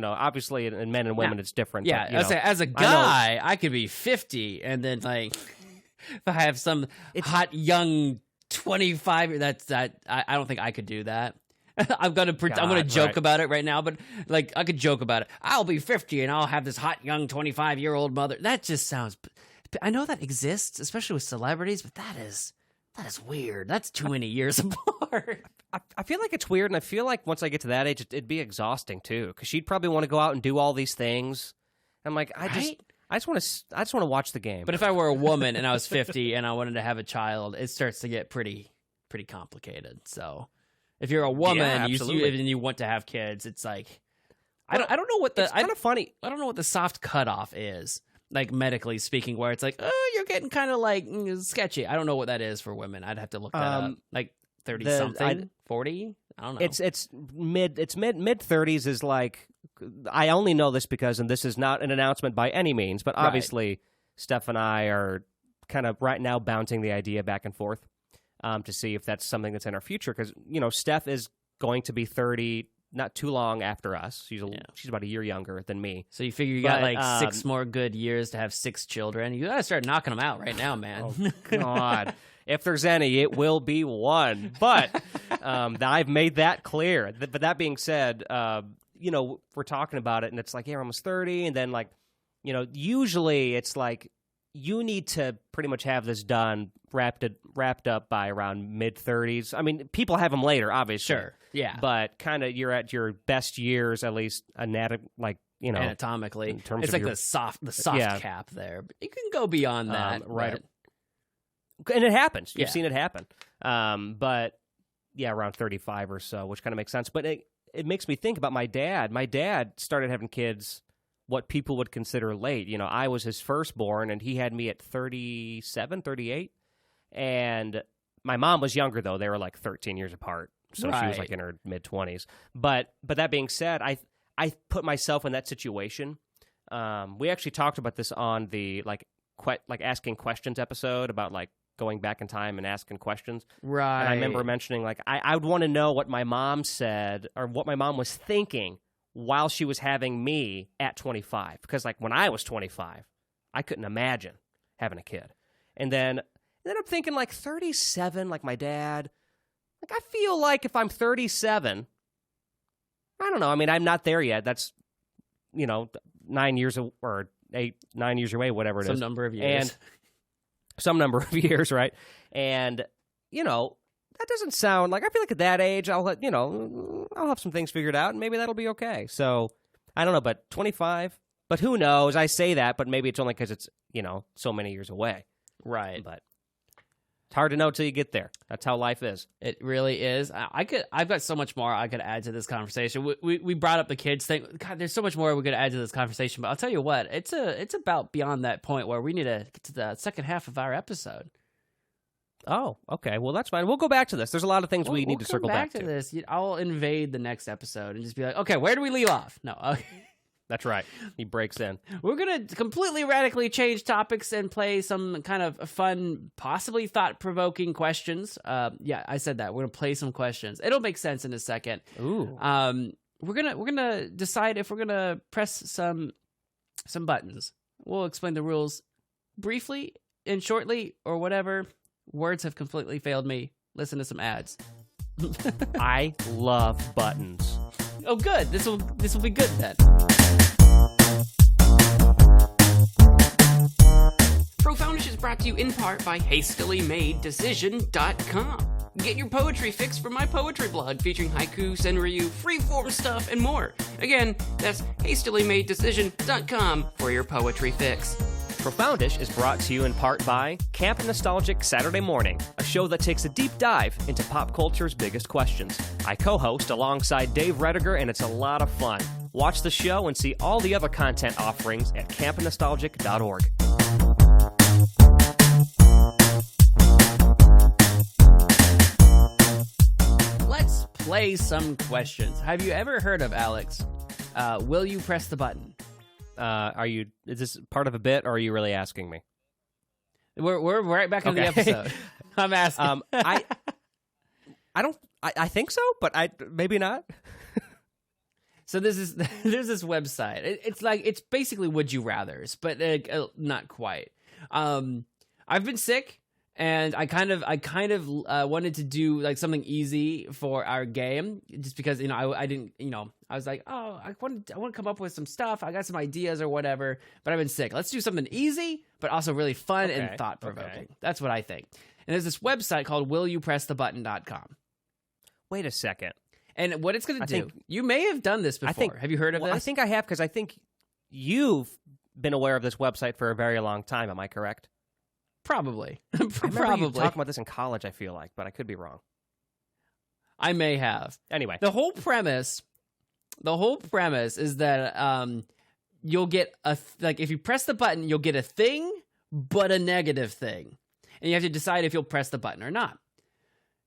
obviously in men and women it's different. Yeah, but, as a guy, I could be 50, and then, like, if I have some hot, young 25, I don't think I could do that. I'm gonna joke about it right now, but like I could joke about it. I'll be 50 and I'll have this hot young 25-year-old mother. That just sounds. I know that exists, especially with celebrities, but that is weird. That's too many years apart. I feel like it's weird, and I feel like once I get to that age, it'd be exhausting too, because she'd probably want to go out and do all these things. I'm like, I just want to watch the game. But if I were a woman and I was 50 and I wanted to have a child, it starts to get pretty complicated. So. If you're a woman you want to have kids, it's like I don't know what it's kind of funny. I don't know what the soft cutoff is, like medically speaking, where it's like, oh, you're getting kind of like sketchy. I don't know what that is for women. I'd have to look that up. Like 30 something, 40. I don't know. It's mid 30s is like. I only know this because, and this is not an announcement by any means, but obviously Steph and I are kind of right now bouncing the idea back and forth. To see if that's something that's in our future, because Steph is going to be 30 not too long after us. She's about a year younger than me. So you figure you got like 6 more good years to have 6 children. You gotta start knocking them out right now, man. Oh, God, if there's any, it will be 1. But I've made that clear. But that being said, we're talking about it, and it's like, we're almost 30, and then like, usually it's like. You need to pretty much have this done, wrapped up by around mid-30s. I mean, people have them later, obviously. Sure, yeah. But kind of you're at your best years, at least anatomically. In terms it's of like the soft cap there. But you can go beyond that. Right. And it happens. You've seen it happen. But, around 35 or so, which kind of makes sense. But it makes me think about my dad. My dad started having kids... what people would consider late. I was his firstborn, and he had me at 37, 38. And my mom was younger, though. They were like 13 years apart. So she was like in her mid-20s. But that being said, I put myself in that situation. We actually talked about this on the like asking questions episode about like going back in time and asking questions. Right. And I remember mentioning like I would want to know what my mom said or what my mom was thinking while she was having me at 25. Because, like, when I was 25, I couldn't imagine having a kid. And then I'm thinking, like, 37, like my dad. Like, I feel like if I'm 37, I don't know. I mean, I'm not there yet. That's, 9 years or 9 years away, whatever it is. Some number of years. And some number of years, right? And, that doesn't sound like, I feel like at that age, I'll have some things figured out, and maybe that'll be okay. So, I don't know, but 25, but who knows? I say that, but maybe it's only because it's, so many years away. Right. But It's hard to know till you get there. That's how life is. It really is. I've got so much more I could add to this conversation. We brought up the kids thing. God, there's so much more we could add to this conversation. But I'll tell you what, it's about beyond that point where we need to get to the second half of our episode. Oh, okay. Well, that's fine. We'll go back to this. There's a lot of things we need to circle back to. This. I'll invade the next episode and just be like, okay, where do we leave off? No, okay. That's right. He breaks in. We're going to completely radically change topics and play some kind of fun, possibly thought-provoking questions. Yeah, I said that. We're going to play some questions. It'll make sense in a second. Ooh. We're gonna decide if we're going to press some buttons. We'll explain the rules briefly and shortly or whatever. Words have completely failed me. Listen to some ads. I love buttons. Oh, good. This will be good then. Profoundish is brought to you in part by HastilyMadeDecision.com. Get your poetry fix from my poetry blog featuring haiku, senryu, freeform stuff, and more. Again, that's HastilyMadeDecision.com for your poetry fix. Profoundish is brought to you in part by Camp Nostalgic Saturday Morning, a show that takes a deep dive into pop culture's biggest questions. I co-host alongside Dave Rediger, and it's a lot of fun. Watch the show and see all the other content offerings at campnostalgic.org. Let's play some questions. Have you ever heard of, Alex, Will You Press the Button? Is this part of a bit, or are you really asking me? We're right back in the episode. I'm asking. I think so, but maybe not. So there's this website. It's basically Would You Rathers, but not quite. I've been sick, and I kind of wanted to do like something easy for our game, just because I didn't I was like, oh, I want to come up with some stuff. I got some ideas or whatever, but I've been sick. Let's do something easy, but also really fun and thought provoking. Okay. That's what I think. And there's this website called WillYouPressTheButton.com. Wait a second. And what it's going to do, you may have done this before. Have you heard of this? I think I have, because I think you've been aware of this website for a very long time. Am I correct? Probably. I remember you talking about this in college, I feel like, but I could be wrong. I may have. Anyway. The whole premise is that you'll get if you press the button, you'll get a thing, but a negative thing. And you have to decide if you'll press the button or not.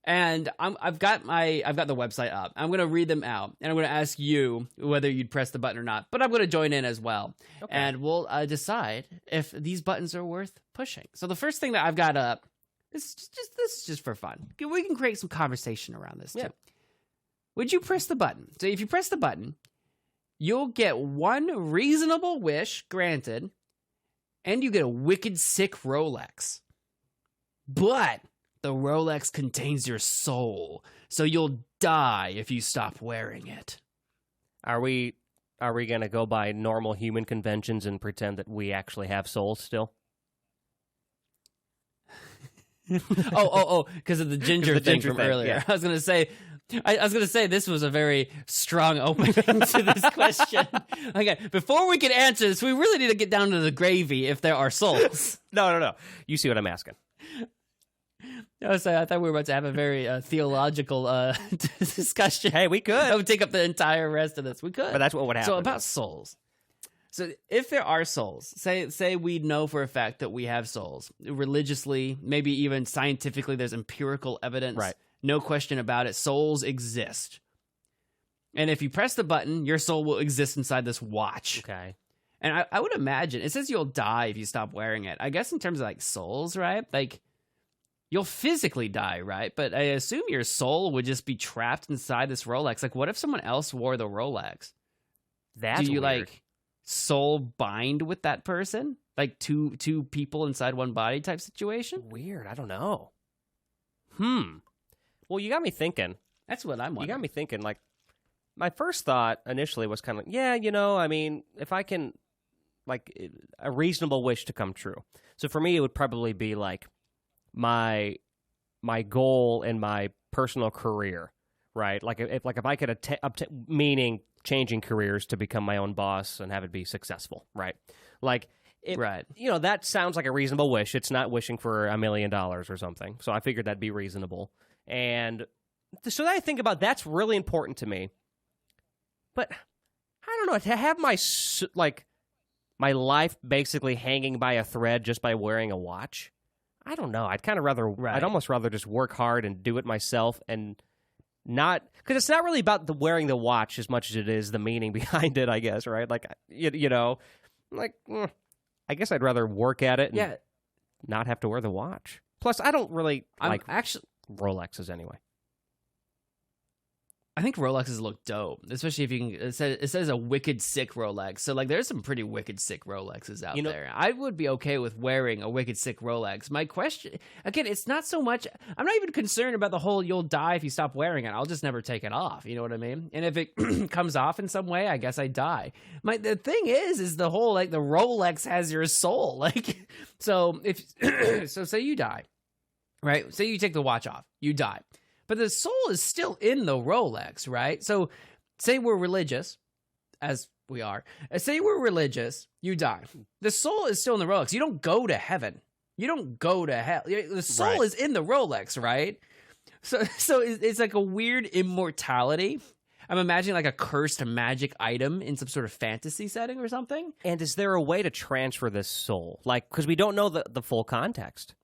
And I've got the website up. I'm going to read them out, and I'm going to ask you whether you'd press the button or not. But I'm going to join in as well, and we'll decide if these buttons are worth pushing. So the first thing that I've got up, this is just for fun. We can create some conversation around this too. Would you press the button? So if you press the button, you'll get one reasonable wish granted, and you get a wicked sick Rolex. But the Rolex contains your soul, so you'll die if you stop wearing it. Are we going to go by normal human conventions and pretend that we actually have souls still? Because of the ginger thing from earlier. Yeah. I was going to say this was a very strong opening to this question. Okay, before we can answer this, we really need to get down to the gravy if there are souls. No. You see what I'm asking. I thought we were about to have a very theological discussion. Hey, we could. That would take up the entire rest of this. We could. But that's what would happen. So about souls. So if there are souls, say we know for a fact that we have souls, religiously, maybe even scientifically, there's empirical evidence. Right. No question about it. Souls exist. And if you press the button, your soul will exist inside this watch. Okay. And I would imagine, it says you'll die if you stop wearing it. I guess in terms of like souls, right? Like, you'll physically die, right? But I assume your soul would just be trapped inside this Rolex. Like, what if someone else wore the Rolex? That's Do you weird. like soul bind with that person? Like two people inside one body type situation? Weird. I don't know. Well, you got me thinking. That's what I'm wondering. You got me thinking. Like, my first thought initially was kind of like, I mean, if I can, like, a reasonable wish to come true. So for me, it would probably be like my goal in my personal career, right? Like if I could meaning changing careers to become my own boss and have it be successful, right? Like Right. That sounds like a reasonable wish. It's not wishing for $1 million or something. So I figured that'd be reasonable. And so that I think about, that's really important to me. But I don't know, to have my life basically hanging by a thread just by wearing a watch, I don't know. I'd almost rather just work hard and do it myself and not, because it's not really about wearing the watch as much as it is the meaning behind it, I guess, right? Like, I guess I'd rather work at it and not have to wear the watch. Plus, I don't really like Rolexes anyway. I think Rolexes look dope, especially if you can. It says a wicked sick Rolex, so like there's some pretty wicked sick Rolexes out there. I would be okay with wearing a wicked sick Rolex. My question, again, it's not so much. I'm not even concerned about the whole "you'll die if you stop wearing it." I'll just never take it off. You know what I mean? And if it comes off in some way, I guess I die. The thing is the whole like the Rolex has your soul. Like, so say you die, right? Say you take the watch off, you die. But the soul is still in the Rolex, right? So say we're religious, as we are. Say we're religious, you die. The soul is still in the Rolex. You don't go to heaven. You don't go to hell. The soul is in the Rolex, right? So it's like a weird immortality. I'm imagining like a cursed magic item in some sort of fantasy setting or something. And is there a way to transfer this soul? Like, because we don't know the full context.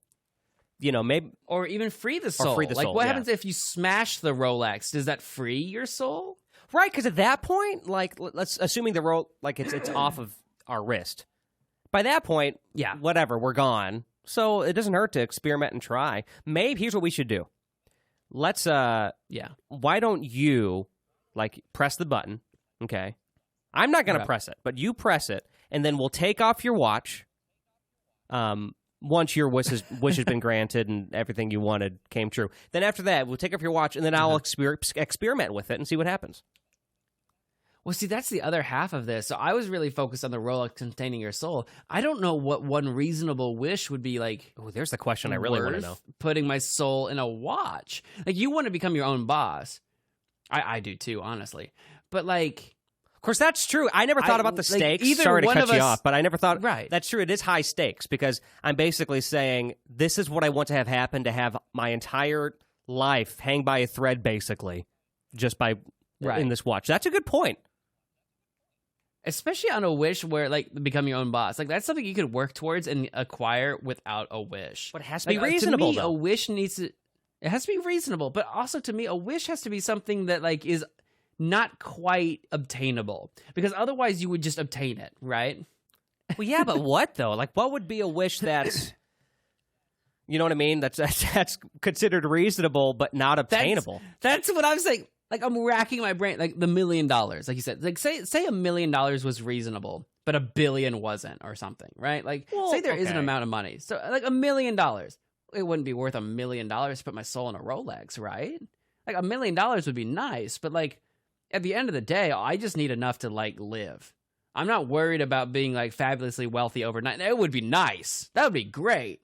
Maybe, or even free the soul. What happens if you smash the Rolex? Does that free your soul? Right, because at that point, like, let's assuming it's off of our wrist. By that point, whatever, we're gone. So it doesn't hurt to experiment and try. Maybe here's what we should do. Let's why don't you press the button? Okay, I'm not gonna press it, but you press it, and then we'll take off your watch. Once your wish has been granted and everything you wanted came true. Then after that, we'll take off your watch, and then I'll experiment with it and see what happens. Well, see, that's the other half of this. So I was really focused on the Rolex containing your soul. I don't know what one reasonable wish would be like. Oh, there's the question I really want to know. Putting my soul in a watch. Like, you want to become your own boss. I do too, honestly. But like... Of course, that's true. I never thought about the stakes. Sorry to cut you off, but I never thought... Right. That's true. It is high stakes because I'm basically saying this is what I want to have happen, to have my entire life hang by a thread, basically, just by in this watch. That's a good point. Especially on a wish where, like, become your own boss. Like, that's something you could work towards and acquire without a wish. But it has to be reasonable, to me, a wish needs to... It has to be reasonable, but also to me, a wish has to be something that, like, is... not quite obtainable, because otherwise you would just obtain it, right? Well, yeah, but what though? Like, what would be a wish that's, you know what I mean? That's considered reasonable but not obtainable. That's what I'm saying. Like, I'm racking my brain. Like the $1 million, like you said. Like say $1 million was reasonable, but $1 billion wasn't, or something, right? Like, say there is an amount of money, so like $1 million, it wouldn't be worth $1 million to put my soul in a Rolex, right? Like $1 million would be nice, but like. At the end of the day, I just need enough to, like, live. I'm not worried about being, like, fabulously wealthy overnight. It would be nice. That would be great.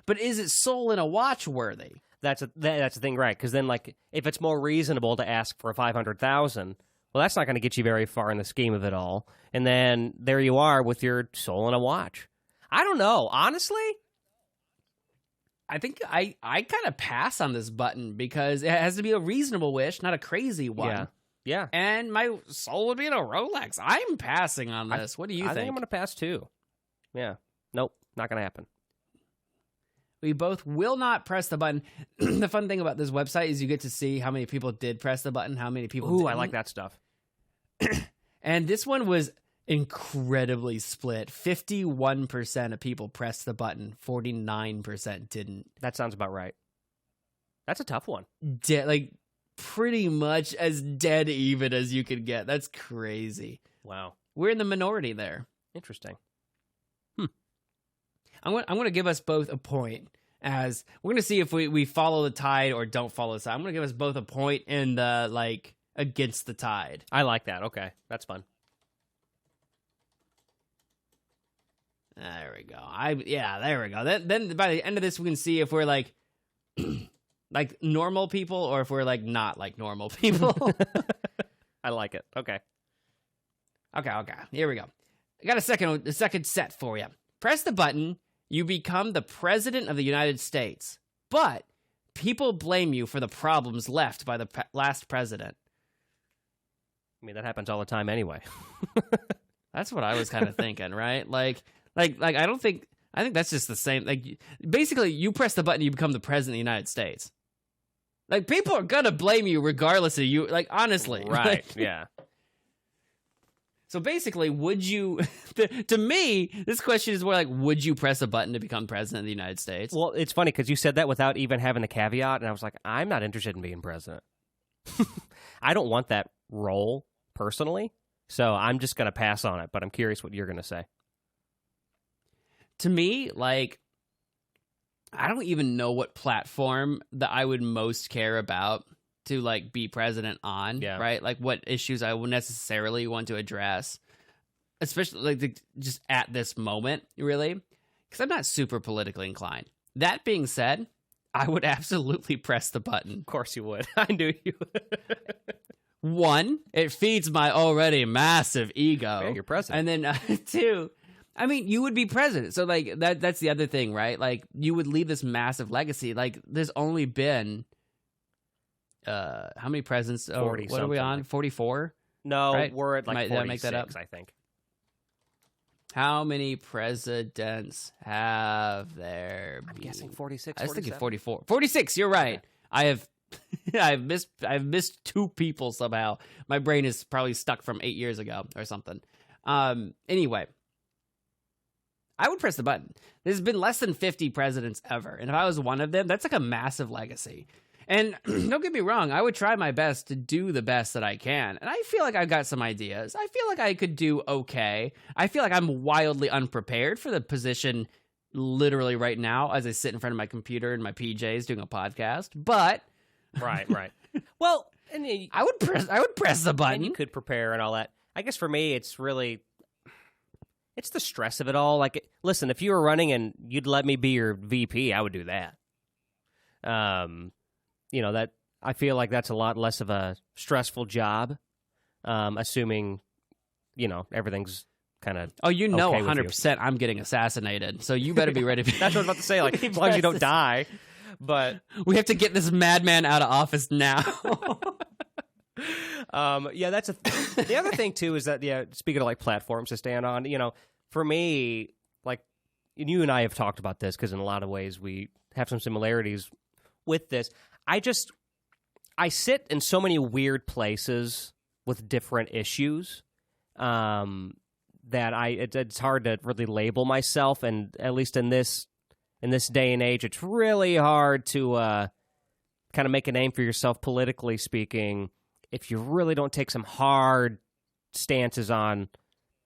But is it soul in a watch worthy? That's the thing, right? Because then, like, if it's more reasonable to ask for $500,000, well, that's not going to get you very far in the scheme of it all. And then there you are with your soul in a watch. I don't know. Honestly, I think I kind of pass on this button because it has to be a reasonable wish, not a crazy one. Yeah. And my soul would be in a Rolex. I'm passing on this. What do you think? I think I'm going to pass too. Yeah. Nope. Not going to happen. We both will not press the button. The fun thing about this website is you get to see how many people did press the button, how many people didn't. I like that stuff. And this one was incredibly split. 51% of people pressed the button. 49% didn't. That sounds about right. That's a tough one. Pretty much as dead even as you could get. That's crazy. Wow. We're in the minority there. Interesting. I'm going to give us both a point, as we're going to see if we follow the tide or don't follow the tide. I'm going to give us both a point in the, like, against the tide. I like that. Okay. That's fun. There we go. There we go. Then by the end of this, we can see if we're, like... like normal people, or if we're like not like normal people. I like it. Okay. Here we go. I got a second set for you. Press the button, you become the president of the United States, but people blame you for the problems left by the last president. I mean, that happens all the time anyway. That's what I was kind of thinking, right? Like I think that's just the same. Like, basically, you press the button, you become the president of the United States. Like, people are gonna blame you regardless of you. Like, honestly, Right? Like, Yeah. So basically, would you? To me, this question is more like, would you press a button to become president of the United States? Well, it's funny because you said that without even having the caveat, and I was like, I'm not interested in being president. I don't want that role personally, so I'm just going to pass on it. But I'm curious what you're going to say. To me, like, I don't even know what platform that I would most care about to, like, be president on, right? Like, what issues I would necessarily want to address, especially, like, just at this moment, really, because I'm not super politically inclined. That being said, I would absolutely press the button. Of course you would. I knew you would. One, it feeds my already massive ego. Yeah, you're president. And then, two, I mean, you would be president. So, like, that's the other thing, right? Like, you would leave this massive legacy. Like, there's only been... how many presidents? 40 what are we on? 44? No, right? we're at like 46, did I make that up? I think. How many presidents have there been? I'm guessing 46, I was thinking 47. 44. 46, you're right. Okay. I have I've missed two people somehow. My brain is probably stuck from 8 years ago or something. Anyway, I would press the button. There's been less than 50 presidents ever, and if I was one of them, that's like a massive legacy. And don't get me wrong, I would try my best to do the best that I can. And I feel like I've got some ideas. I feel like I could do okay. I feel like I'm wildly unprepared for the position literally right now as I sit in front of my computer in my PJs doing a podcast. But Right. Well, and I would press the button. And you could prepare and all that. I guess for me, it's the stress of it all. Like, listen, if you were running and you'd let me be your VP, I would do that. That I feel like that's a lot less of a stressful job, assuming, everything's kind of okay 100% I'm getting assassinated, so you better be ready. That's what I was about to say, like, as long as you don't die. But we have to get this madman out of office now. That's the other thing, too, is that, speaking of, like, platforms to stand on, for me, like, and you and I have talked about this because in a lot of ways we have some similarities with this. I sit in so many weird places with different issues that it's hard to really label myself, and at least in this day and age, it's really hard to kind of make a name for yourself politically speaking if you really don't take some hard stances on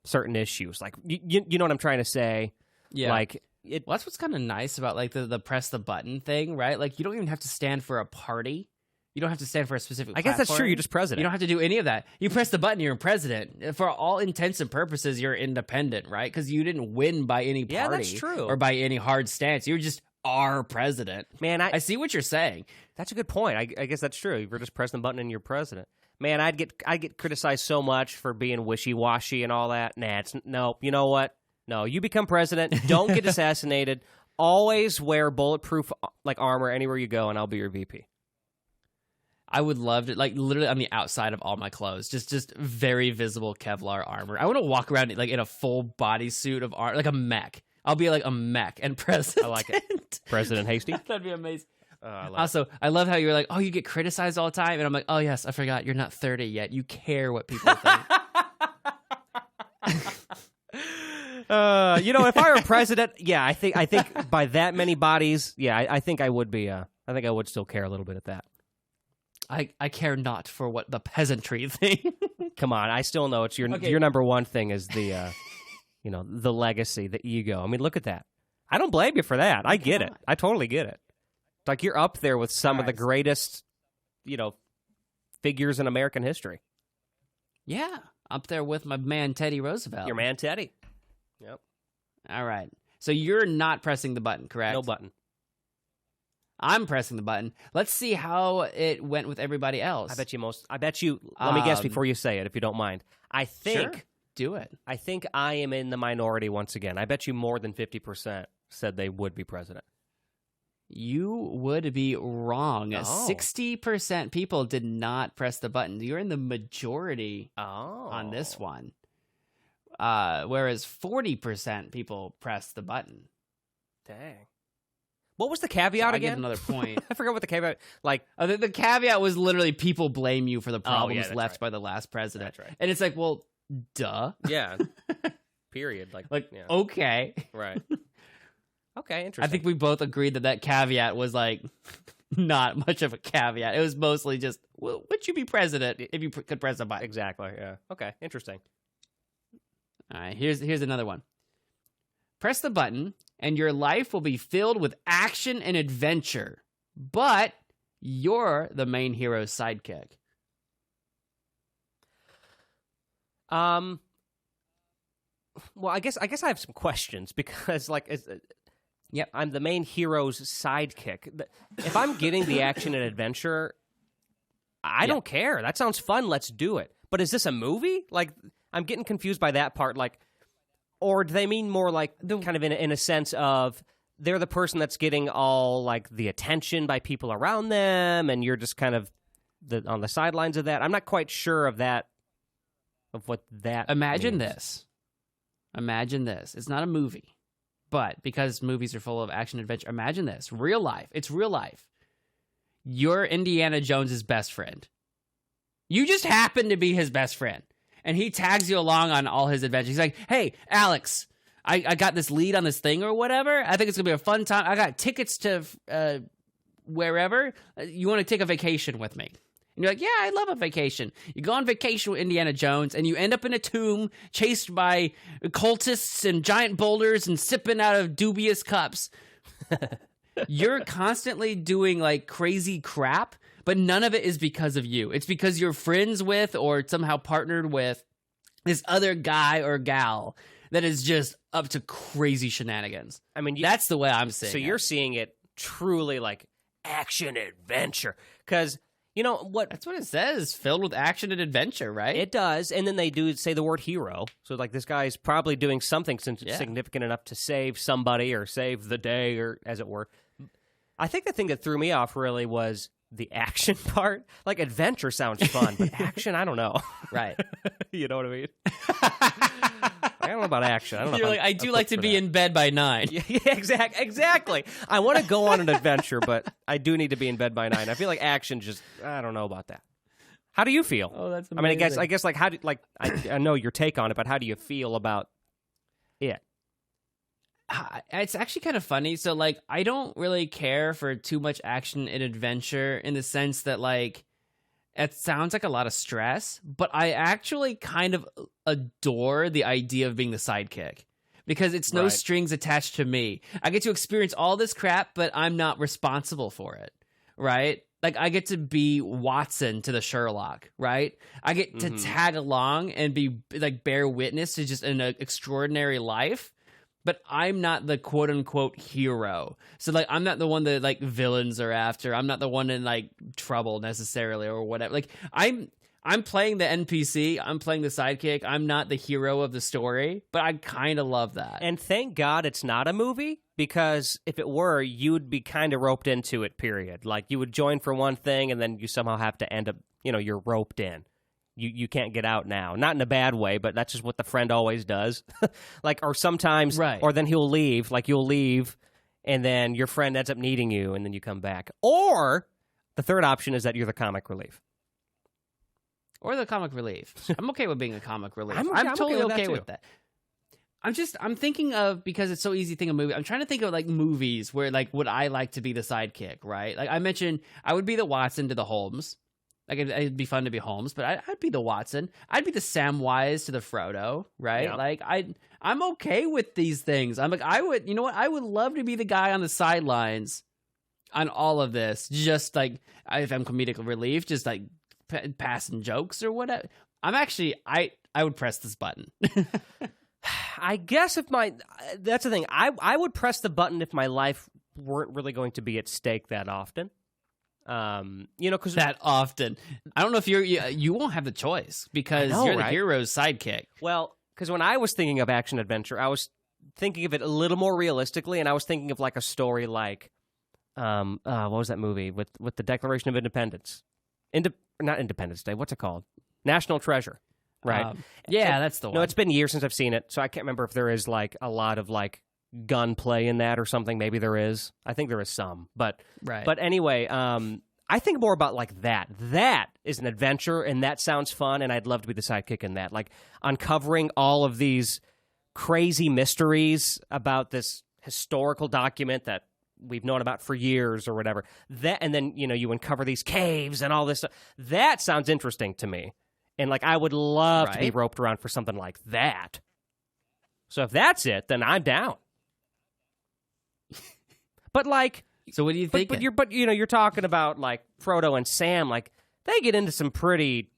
certain issues. Like, you know what I'm trying to say? Yeah. Like, well, that's what's kind of nice about, like, the press the button thing, right? Like, you don't even have to stand for a party. You don't have to stand for a specific I guess that's true. You're just president. You don't have to do any of that. You press the button, you're president. For all intents and purposes, you're independent, right? Because you didn't win by any party. Yeah, that's true. Or by any hard stance. You're just our president. Man, I see what you're saying. That's a good point. I guess that's true. You're just pressing the button and you're president. Man, I'd get criticized so much for being wishy-washy and all that. No, you know what? No, you become president. Don't get assassinated. Always wear bulletproof, like, armor anywhere you go, and I'll be your VP. I would love to, like, literally on the outside of all my clothes, just very visible Kevlar armor. I want to walk around, like, in a full bodysuit of armor, like a mech. I'll be like a mech and president. I like it. President Hasty? That'd be amazing. I love how you're like, oh, you get criticized all the time. And I'm like, oh, yes, I forgot. You're not 30 yet. You care what people think. If I were president, I think by that many bodies, I think I would be. I think I would still care a little bit at that. I care not for what the peasantry think. Come on, I still know it's your number one thing is the, the legacy, the ego. I mean, look at that. I don't blame you for that. I get it. I totally get it. It's like you're up there with some of the greatest, figures in American history. Yeah, up there with my man Teddy Roosevelt. Your man Teddy. Yep. All right. So you're not pressing the button, correct? No button. I'm pressing the button. Let's see how it went with everybody else. I bet you. Let me guess before you say it, if you don't mind. I think do it. I think I am in the minority once again. I bet you more than 50% said they would be president. You would be wrong. Oh. 60% people did not press the button. You're in the majority on this one. Whereas 40% people pressed the button. Dang. What was the caveat So I again? get another point. I forgot what the caveat. Like, The caveat was literally people blame you for the problems that's left right. by the last president. That's right. And it's like, well, duh. yeah. Period. Yeah. Okay. Right. Okay, interesting. I think we both agreed that caveat was like not much of a caveat. It was mostly just, well, would you be president if you could press a button? Exactly, yeah. Okay, interesting. All right, here's another one. Press the button, and your life will be filled with action and adventure, but you're the main hero's sidekick. Well, I guess I have some questions because, Yep. I'm the main hero's sidekick. If I'm getting the action and adventure, I don't care. That sounds fun. Let's do it. But is this a movie? Like, I'm getting confused by that part. Like, or do they mean more like kind of in a sense of they're the person that's getting all like the attention by people around them, and you're just kind of on the sidelines of that? I'm not quite sure of that. Of what that Imagine means. this. Imagine this. It's not a movie, but because movies are full of action adventure, imagine this. Real life. It's real life. You're Indiana Jones's best friend. You just happen to be his best friend. And he tags you along on all his adventures. He's like, hey, Alex, I got this lead on this thing or whatever. I think it's going to be a fun time. I got tickets to wherever. You want to take a vacation with me? And you're like, yeah, I love a vacation. You go on vacation with Indiana Jones, and you end up in a tomb chased by cultists and giant boulders and sipping out of dubious cups. You're constantly doing, like, crazy crap, but none of it is because of you. It's because you're friends with or somehow partnered with this other guy or gal that is just up to crazy shenanigans. I mean, that's the way I'm seeing it. So you're seeing it truly like action adventure because... You know what? That's what it says. Filled with action and adventure, right? It does, and then they do say the word hero. So, like, this guy's probably doing something significant enough to save somebody or save the day, or as it were. I think the thing that threw me off really was the action part. Like, adventure sounds fun, but action, I don't know. Right. You know what I mean? I don't know about action. I don't know. You're like, I do like to be in bed by 9. Yeah, exactly. I want to go on an adventure, but I do need to be in bed by 9. I feel like action I don't know about that. How do you feel? Oh, that's amazing. I mean, I guess like, I know your take on it, but how do you feel about it? It's actually kind of funny. So, like, I don't really care for too much action and adventure in the sense that, like, it sounds like a lot of stress, but I actually kind of adore the idea of being the sidekick because it's no strings attached to me. I get to experience all this crap, but I'm not responsible for it, right? Like, I get to be Watson to the Sherlock, right? I get to tag along and be, like, bear witness to just an extraordinary life. But I'm not the quote-unquote hero. So, like, I'm not the one that, like, villains are after. I'm not the one in, like, trouble necessarily or whatever. Like, I'm playing the NPC. I'm playing the sidekick. I'm not the hero of the story. But I kind of love that. And thank God it's not a movie, because if it were, you'd be kind of roped into it, period. Like, you would join for one thing, and then you somehow have to end up, you're roped in. You can't get out now. Not in a bad way, but that's just what the friend always does. Like, or sometimes, or then he'll leave. Like, you'll leave, and then your friend ends up needing you, and then you come back. Or the third option is that you're the comic relief. Or the comic relief. I'm okay with being a comic relief. I'm totally okay with that. I'm thinking of, because it's so easy to think of movie, I'm trying to think of, like, movies where, like, would I like to be the sidekick, right? Like, I mentioned I would be the Watson to the Holmes. Like, it'd be fun to be Holmes, but I'd be the Watson. I'd be the Samwise to the Frodo, right? Yeah. Like, I'm okay with these things. I'm like, I would love to be the guy on the sidelines on all of this. Just, like, if I'm comedic relief, just, like, passing jokes or whatever. I would press this button. I guess that's the thing. I would press the button if my life weren't really going to be at stake that often. Because that often, I don't know if you won't have the choice because you're the hero's sidekick. Well, Because when I was thinking of action adventure, I was thinking of it a little more realistically, and I was thinking of like a story like, what was that movie with the Declaration of Independence? Not Independence Day. What's it called? National Treasure. Right. That's the one. No, it's been years since I've seen it, so I can't remember if there is like a lot of like gunplay in that or something. Maybe there is. I think there is some, but anyway, I think more about like that. That is an adventure, and that sounds fun, and I'd love to be the sidekick in that. Like uncovering all of these crazy mysteries about this historical document that we've known about for years or whatever. That, and then you uncover these caves and all this stuff. That sounds interesting to me. And, like, I would love to be roped around for something like that. So if that's it, then I'm down. But, like... So what do you think? But you're talking about, like, Frodo and Sam. Like, they get into some pretty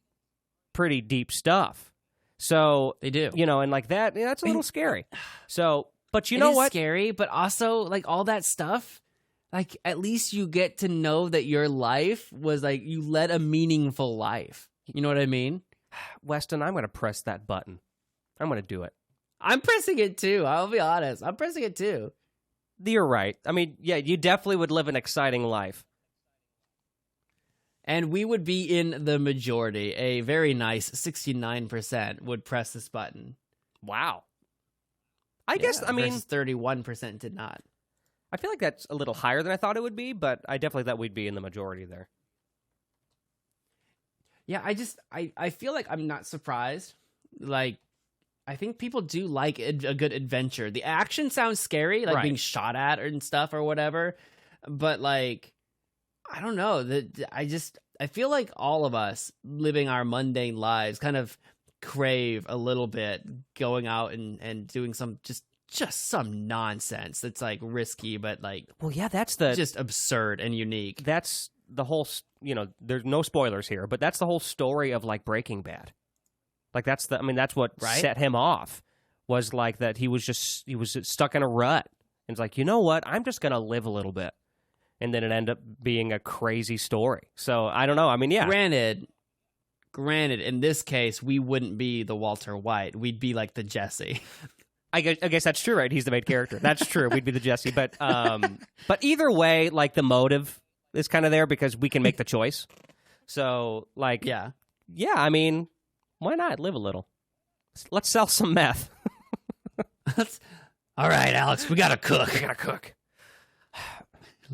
deep stuff. So... They do. And, like, that's a little scary. So, but you know what? It's scary, but also, like, all that stuff... Like, at least you get to know that your life was, like, you led a meaningful life. You know what I mean? Weston, I'm going to press that button. I'm going to do it. I'm pressing it too. I'll be honest. I'm pressing it too. You're right. I mean, yeah, you definitely would live an exciting life. And we would be in the majority. A very nice 69% would press this button. Wow. I guess, I mean... 31% did not. I feel like that's a little higher than I thought it would be, but I definitely thought we'd be in the majority there. Yeah, I feel like I'm not surprised. Like, I think people do like a good adventure. The action sounds scary, like being shot at and stuff or whatever. But, like, I don't know. I feel like all of us living our mundane lives kind of crave a little bit going out and doing some just some nonsense that's, like, risky, but, like... Well, yeah, that's just absurd and unique. That's the whole... there's no spoilers here, but that's the whole story of, like, Breaking Bad. Like, that's what set him off, was, like, that he was stuck in a rut. And it's like, you know what? I'm just going to live a little bit. And then it ended up being a crazy story. So, I don't know. I mean, yeah. Granted, in this case, we wouldn't be the Walter White. We'd be, like, the Jesse. I guess that's true, right? He's the main character. That's true. We'd be the Jesse. But either way, like, the motive is kind of there because we can make the choice. So, like, yeah, I mean, why not live a little? Let's sell some meth. All right, Alex, we gotta cook. We gotta cook.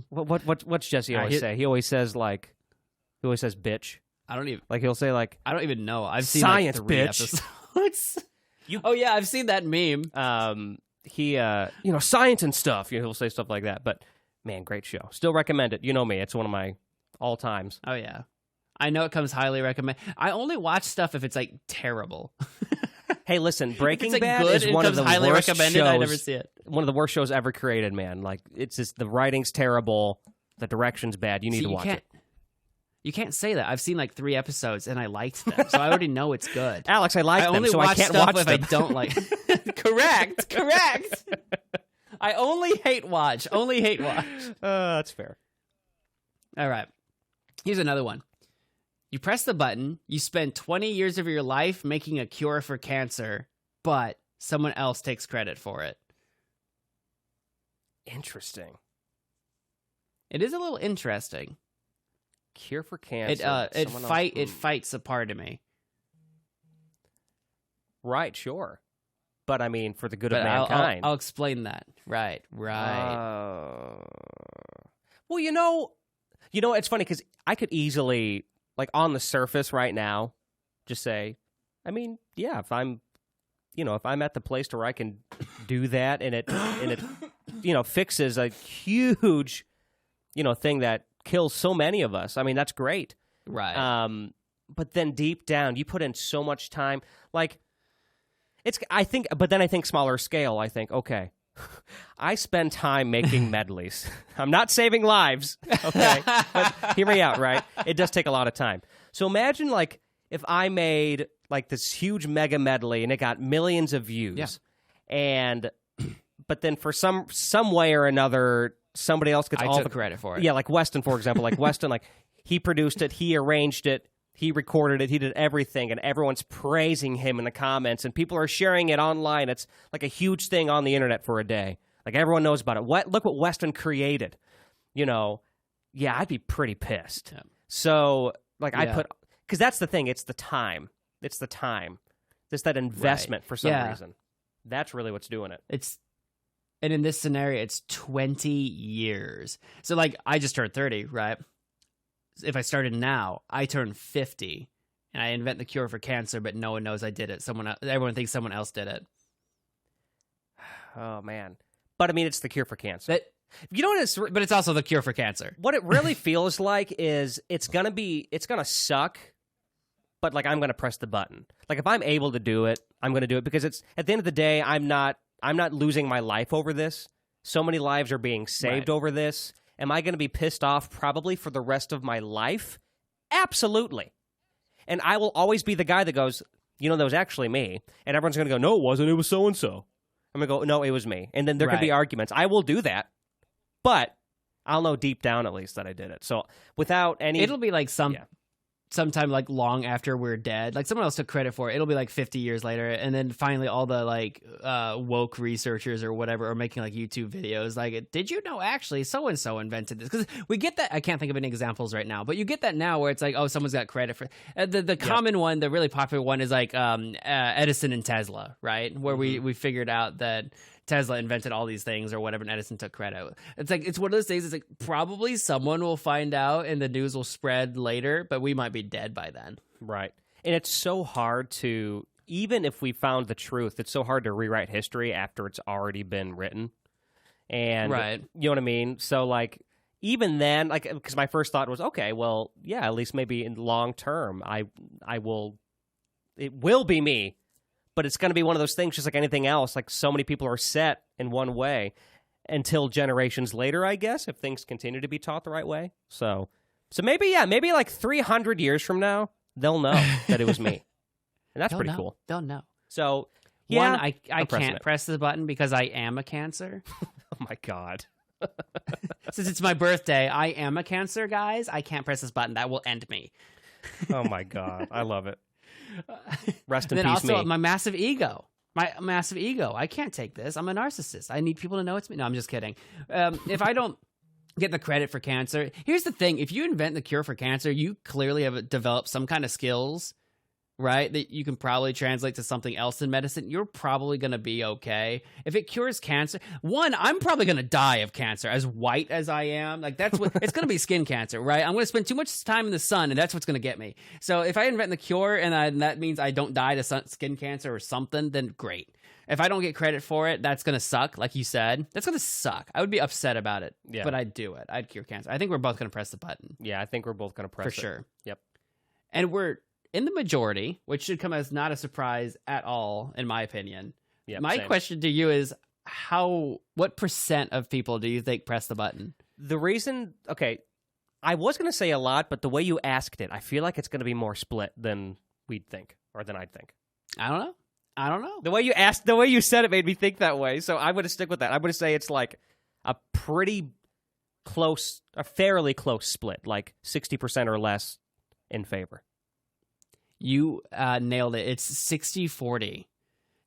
What's Jesse always say? He always says bitch. I don't even he'll say like I don't even know. I've seen science, like 3 bitch. episodes. Oh yeah, I've seen that meme. He science and stuff. He'll say stuff like that. But man, great show. Still recommend it. You know me. It's one of my all times. Oh yeah. I know it comes highly recommended. I only watch stuff if it's like terrible. Hey, listen, Breaking like Bad good, is one of the highly worst recommended. shows. I never see it. One of the worst shows ever created, man. Like, it's just the writing's terrible, the direction's bad. You need to watch it. You can't say that. I've seen like 3 episodes and I liked them, so I already know it's good. Alex, I like them, so I can't watch them. If I don't like. Correct. I only hate watch. That's fair. All right. Here's another one. You press the button, you spend 20 years of your life making a cure for cancer, but someone else takes credit for it. Interesting. It is a little interesting. Cure for cancer. It fights a part of me. Right, sure. But I mean, for the good of mankind. I'll explain that. Right. Well, it's funny because I could easily, like, on the surface right now, just say, I mean, yeah, if I'm at the place where I can do that and it fixes a huge, thing that kills so many of us. I mean, that's great. Right. But then deep down, you put in so much time. Like, but then I think smaller scale. I think, okay, I spend time making medleys. I'm not saving lives, okay? But hear me out, right? It does take a lot of time. So imagine, like, if I made, like, this huge mega medley and it got millions of views. Yeah. But then for some way or another, somebody else gets all the credit for it. Yeah, like Weston, for example. Like, Weston, like, he produced it, he arranged it, He recorded it. He did everything, and everyone's praising him in the comments, and people are sharing it online. It's like a huge thing on the internet for a day. Like, everyone knows about it. Look what Weston created. Yeah, I'd be pretty pissed. Yeah. So, like, I put... Because that's the thing. It's the time. It's that investment for some reason. That's really what's doing it. And in this scenario, it's 20 years. So, like, I just turned 30, right? If I started now, I turn 50, and I invent the cure for cancer, but no one knows I did it. Everyone thinks someone else did it. Oh, man. But, I mean, it's the cure for cancer. But it's also the cure for cancer. What it really feels like is it's gonna suck, but, like, I'm going to press the button. Like, if I'm able to do it, I'm going to do it, because it's, at the end of the day, I'm not losing my life over this. So many lives are being saved over this. Am I going to be pissed off probably for the rest of my life? Absolutely. And I will always be the guy that goes, that was actually me. And everyone's going to go, no, it wasn't. It was so-and-so. I'm going to go, no, it was me. And then there could be arguments. I will do that. But I'll know deep down, at least, that I did it. So without any... It'll be like sometime like long after we're dead, like someone else took credit for it. It'll be like 50 years later, and then finally all the like woke researchers or whatever are making like YouTube videos like, did you know actually so and so invented this? Because we get that. I can't think of any examples right now, but you get that now where it's like, oh, someone's got credit for the common one. The really popular one is like Edison and Tesla, right? Where we figured out that Tesla invented all these things or whatever, and Edison took credit. It's like, it's one of those things. It's like, probably someone will find out and the news will spread later, but we might be dead by then. Right. And it's so hard to, even if we found the truth, it's so hard to rewrite history after it's already been written. And you know what I mean? So, like, even then, like, because my first thought was, okay, well, yeah, at least maybe in long term, it will be me. But it's going to be one of those things, just like anything else. Like, so many people are set in one way until generations later, I guess, if things continue to be taught the right way. So maybe like 300 years from now, they'll know that it was me. And that's pretty cool. They'll know. So, yeah. One, I can't press the button because I am a Cancer. Oh, my God. Since it's my birthday, I am a Cancer, guys. I can't press this button. That will end me. Oh, my God. I love it. Rest in peace, also, me. my massive ego. I can't take this. I'm a narcissist. I need people to know it's me. No, I'm just kidding. If I don't get the credit for cancer, here's the thing. If you invent the cure for cancer, you clearly have developed some kind of skills, right, that you can probably translate to something else in medicine. You're probably going to be okay. If it cures cancer, I'm probably going to die of cancer, as white as I am. Like, that's what it's going to be, skin cancer, right? I'm going to spend too much time in the sun, and that's what's going to get me. So if I invent the cure and that means I don't die to skin cancer or something, then great. If I don't get credit for it, that's going to suck, like you said. That's going to suck. I would be upset about it, but I'd do it. I'd cure cancer. I think we're both going to press the button. Yeah, I think we're both going to press it. For sure. Yep. And we're in the majority, which should come as not a surprise at all, in my opinion. Yep, my same. question to you is, what % of people do you think press the button? The reason, I was going to say a lot, but the way you asked it, I feel like it's going to be more split than we'd think, or than I'd think. I don't know. The way you said it made me think that way, so I'm going to stick with that. I'm going to say it's like a fairly close split, like 60% or less in favor. You nailed it. It's 60-40. Wow.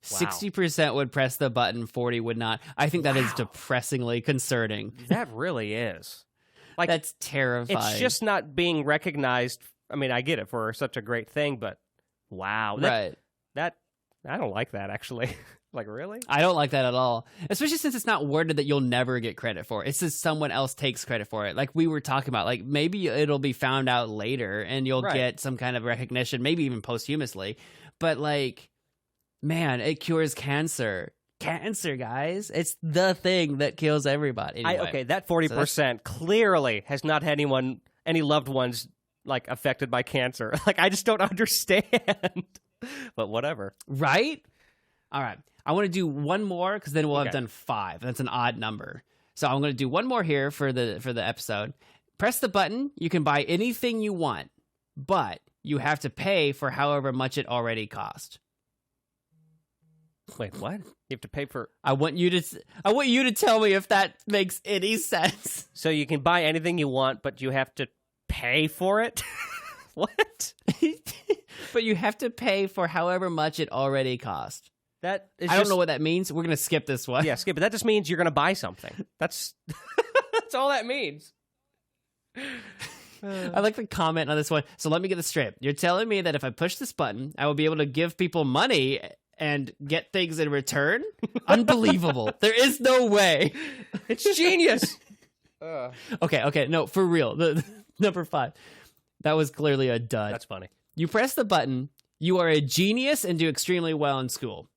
60% would press the button, 40 would not. I think that is depressingly concerning. That really is. Like, that's terrifying. It's just not being recognized. I mean, I get it for such a great thing, but wow. Right. I don't like that, actually. Like, really? I don't like that at all. Especially since it's not worded that you'll never get credit for it. It's just someone else takes credit for it. Like we were talking about, like maybe it'll be found out later and you'll get some kind of recognition, maybe even posthumously. But like, man, it cures cancer. Cancer, guys. It's the thing that kills everybody. Anyway, that 40% clearly has not had any loved ones like affected by cancer. Like, I just don't understand. But whatever. Right? All right. I want to do one more because then we'll have done 5. That's an odd number. So I'm going to do one more here for the episode. Press the button. You can buy anything you want, but you have to pay for however much it already cost. Wait, what? You have to pay for... I want you to tell me if that makes any sense. So you can buy anything you want, but you have to pay for it? What? But you have to pay for however much it already cost. That is I don't know what that means. We're going to skip this one. Yeah, skip it. That just means you're going to buy something. That's all that means. I like the comment on this one. So let me get this straight. You're telling me that if I push this button, I will be able to give people money and get things in return? Unbelievable. There is no way. It's genius. Okay. No, for real. The number 5. That was clearly a dud. That's funny. You press the button. You are a genius and do extremely well in school.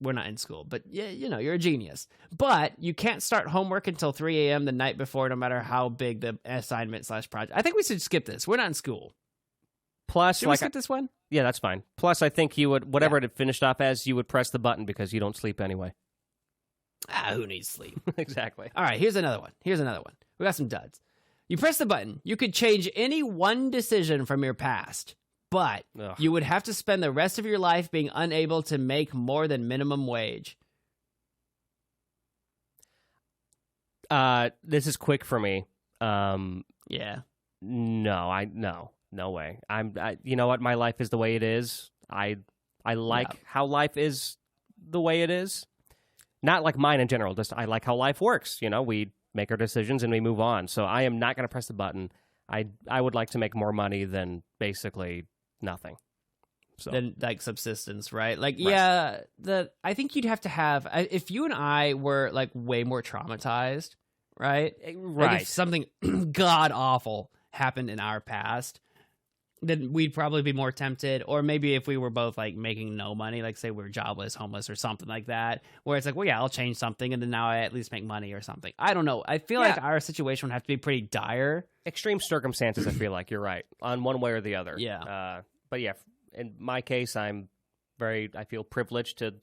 We're not in school, but yeah, you're a genius. But you can't start homework until 3 a.m. the night before, no matter how big the assignment/project. I think we should skip this. We're not in school. Plus, Should we skip this one? Yeah, that's fine. Plus, I think you would, whatever it finished off as, you would press the button because you don't sleep anyway. Who needs sleep? Exactly. All right, here's another one. We got some duds. You press the button. You could change any one decision from your past, but you would have to spend the rest of your life being unable to make more than minimum wage. This is quick for me. Yeah. No way. You know what? My life is the way it is. I like how life is the way it is. Not like mine in general. Just I like how life works. We make our decisions and we move on. So I am not going to press the button. I would like to make more money than basically nothing. So Than like subsistence, right? Like, Right. yeah, I think you'd have to have, if you and I were like way more traumatized, right? Like Right. if something god awful happened in our past, then we'd probably be more tempted. Or maybe if we were both like making no money, like say we were jobless, homeless, or something like that, where it's like, well, yeah, I'll change something, and then now I at least make money or something. I don't know. I feel like our situation would have to be pretty dire. Extreme circumstances, I feel like you're right on one way or the other. Yeah. But yeah, in my case, I feel privileged to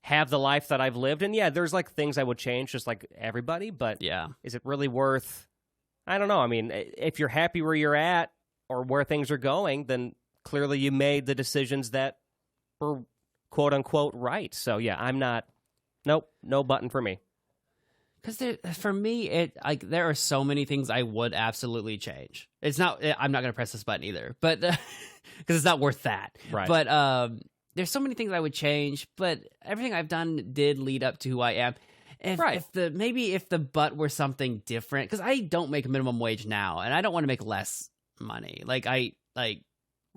have the life that I've lived. And yeah, there's like things I would change just like everybody, but Yeah. is it really worth, I don't know. I mean, if you're happy where you're at or where things are going, then clearly you made the decisions that were quote unquote right. So yeah, no button for me. Because for me, there are so many things I would absolutely change. I'm not going to press this button either, but because it's not worth that. Right. But there's so many things I would change. But everything I've done did lead up to who I am. If the butt were something different, because I don't make minimum wage now, and I don't want to make less money.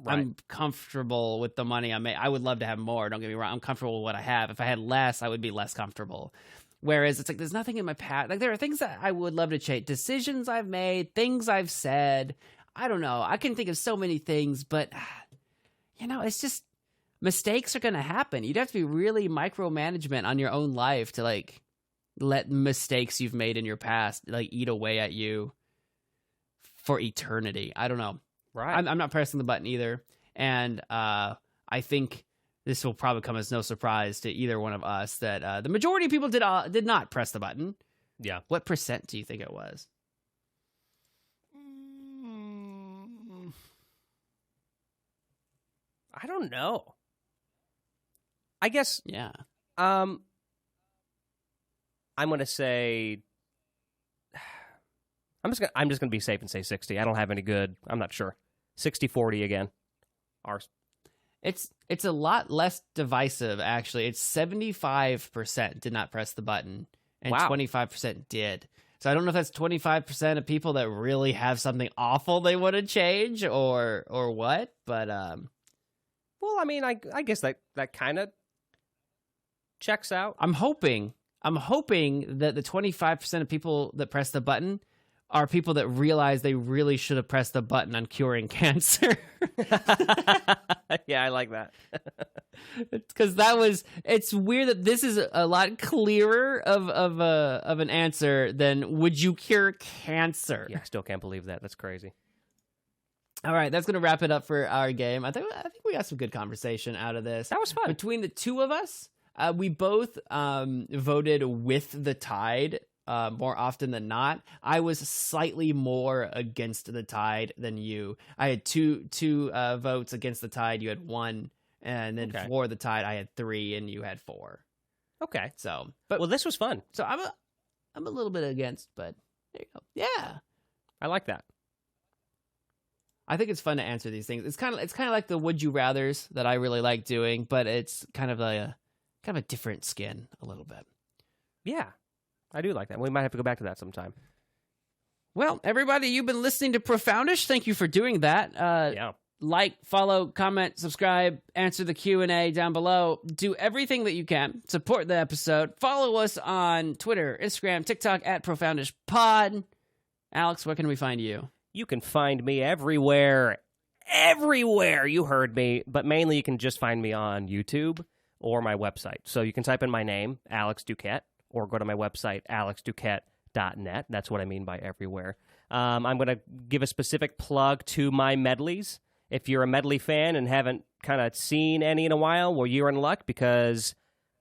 I'm comfortable with the money I make. I would love to have more. Don't get me wrong. I'm comfortable with what I have. If I had less, I would be less comfortable. Whereas it's like there's nothing in my past. Like there are things that I would love to change. Decisions I've made, things I've said. I don't know. I can think of so many things, but it's just mistakes are going to happen. You'd have to be really micromanagement on your own life to like let mistakes you've made in your past like eat away at you for eternity. I don't know. Right. I'm not pressing the button either, and I think this will probably come as no surprise to either one of us that the majority of people did not press the button. Yeah. What percent do you think it was? I don't know. I guess. Yeah. I'm going to say. I'm just going to be safe and say 60. I don't have any good. I'm not sure. 60-40 again. Ours. It's a lot less divisive, actually. It's 75% did not press the button, and 25% did. So I don't know if that's 25% of people that really have something awful they want to change or what, but well, I mean, I guess that kind of checks out. I'm hoping that the 25% of people that press the button are people that realize they really should have pressed the button on curing cancer. Yeah, I like that. Because it's weird that this is a lot clearer of an answer than would you cure cancer? Yeah, I still can't believe that. That's crazy. All right, that's going to wrap it up for our game. I think we got some good conversation out of this. That was fun. Between the two of us, we both voted with the tide more often than not. I was slightly more against the tide than you. I had two votes against the tide. You had one, and then for the tide, I had 3, and you had 4. Okay. So, well, this was fun. So I'm a little bit against, but there you go. Yeah, I like that. I think it's fun to answer these things. It's kind of like the would you rather's that I really like doing, but it's kind of a different skin a little bit. Yeah, I do like that. We might have to go back to that sometime. Well, everybody, you've been listening to Profoundish. Thank you for doing that. Yeah. Like, follow, comment, subscribe, answer the Q&A down below. Do everything that you can. Support the episode. Follow us on Twitter, Instagram, TikTok at ProfoundishPod. Alex, where can we find you? You can find me everywhere. Everywhere, you heard me. But mainly you can just find me on YouTube or my website. So you can type in my name, Alex Duquette, or go to my website, alexduquette.net. That's what I mean by everywhere. I'm going to give a specific plug to my medleys. If you're a medley fan and haven't kind of seen any in a while, well, you're in luck because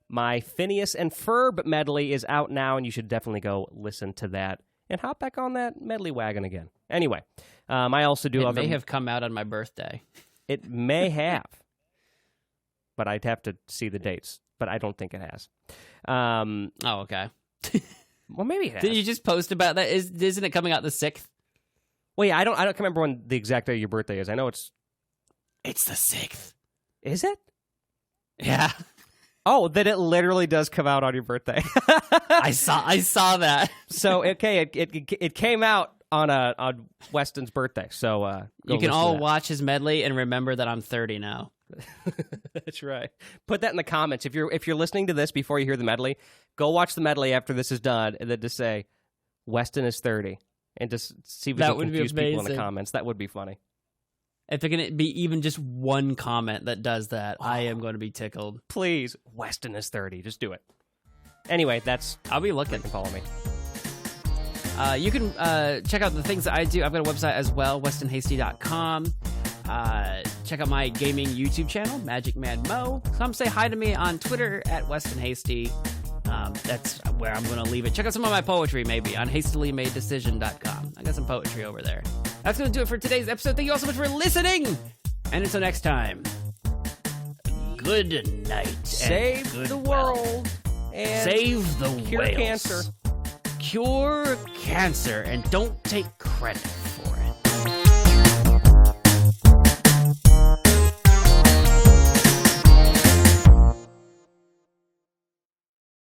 my Phineas and Ferb medley is out now, and you should definitely go listen to that and hop back on that medley wagon again. Anyway, I also do... It may have come out on my birthday. It may have, but I'd have to see the dates, but I don't think it has. Oh, okay. Well, maybe it has. Did you just post about that? Isn't it coming out the 6th? Well, yeah, I don't remember when the exact day your birthday is. I know it's the 6th. Is it? Yeah. Oh, then it literally does come out on your birthday. I saw that. So okay, it came out on Weston's birthday. So you can all watch his medley and remember that I'm 30 now. That's right. Put that in the comments if you're listening to this before you hear the medley. Go watch the medley after this is done, and then just say Weston is 30, and just see if we can confuse people in the comments. That would be funny. If there can be even just one comment that does that, I am going to be tickled. Please, Weston is 30. Just do it. Anyway, I'll be looking. You can follow me. You can check out the things that I do. I've got a website as well, westonhasty.com. Check out my gaming YouTube channel, Magic Man Mo. Come say hi to me on Twitter at Weston Hasty. That's where I'm going to leave it. Check out some of my poetry, maybe, on hastilymadedecision.com. I got some poetry over there. That's going to do it for today's episode. Thank you all so much for listening. And until next time, good night. Save the world. And save the cure whales. Cancer. Cure cancer and don't take credit.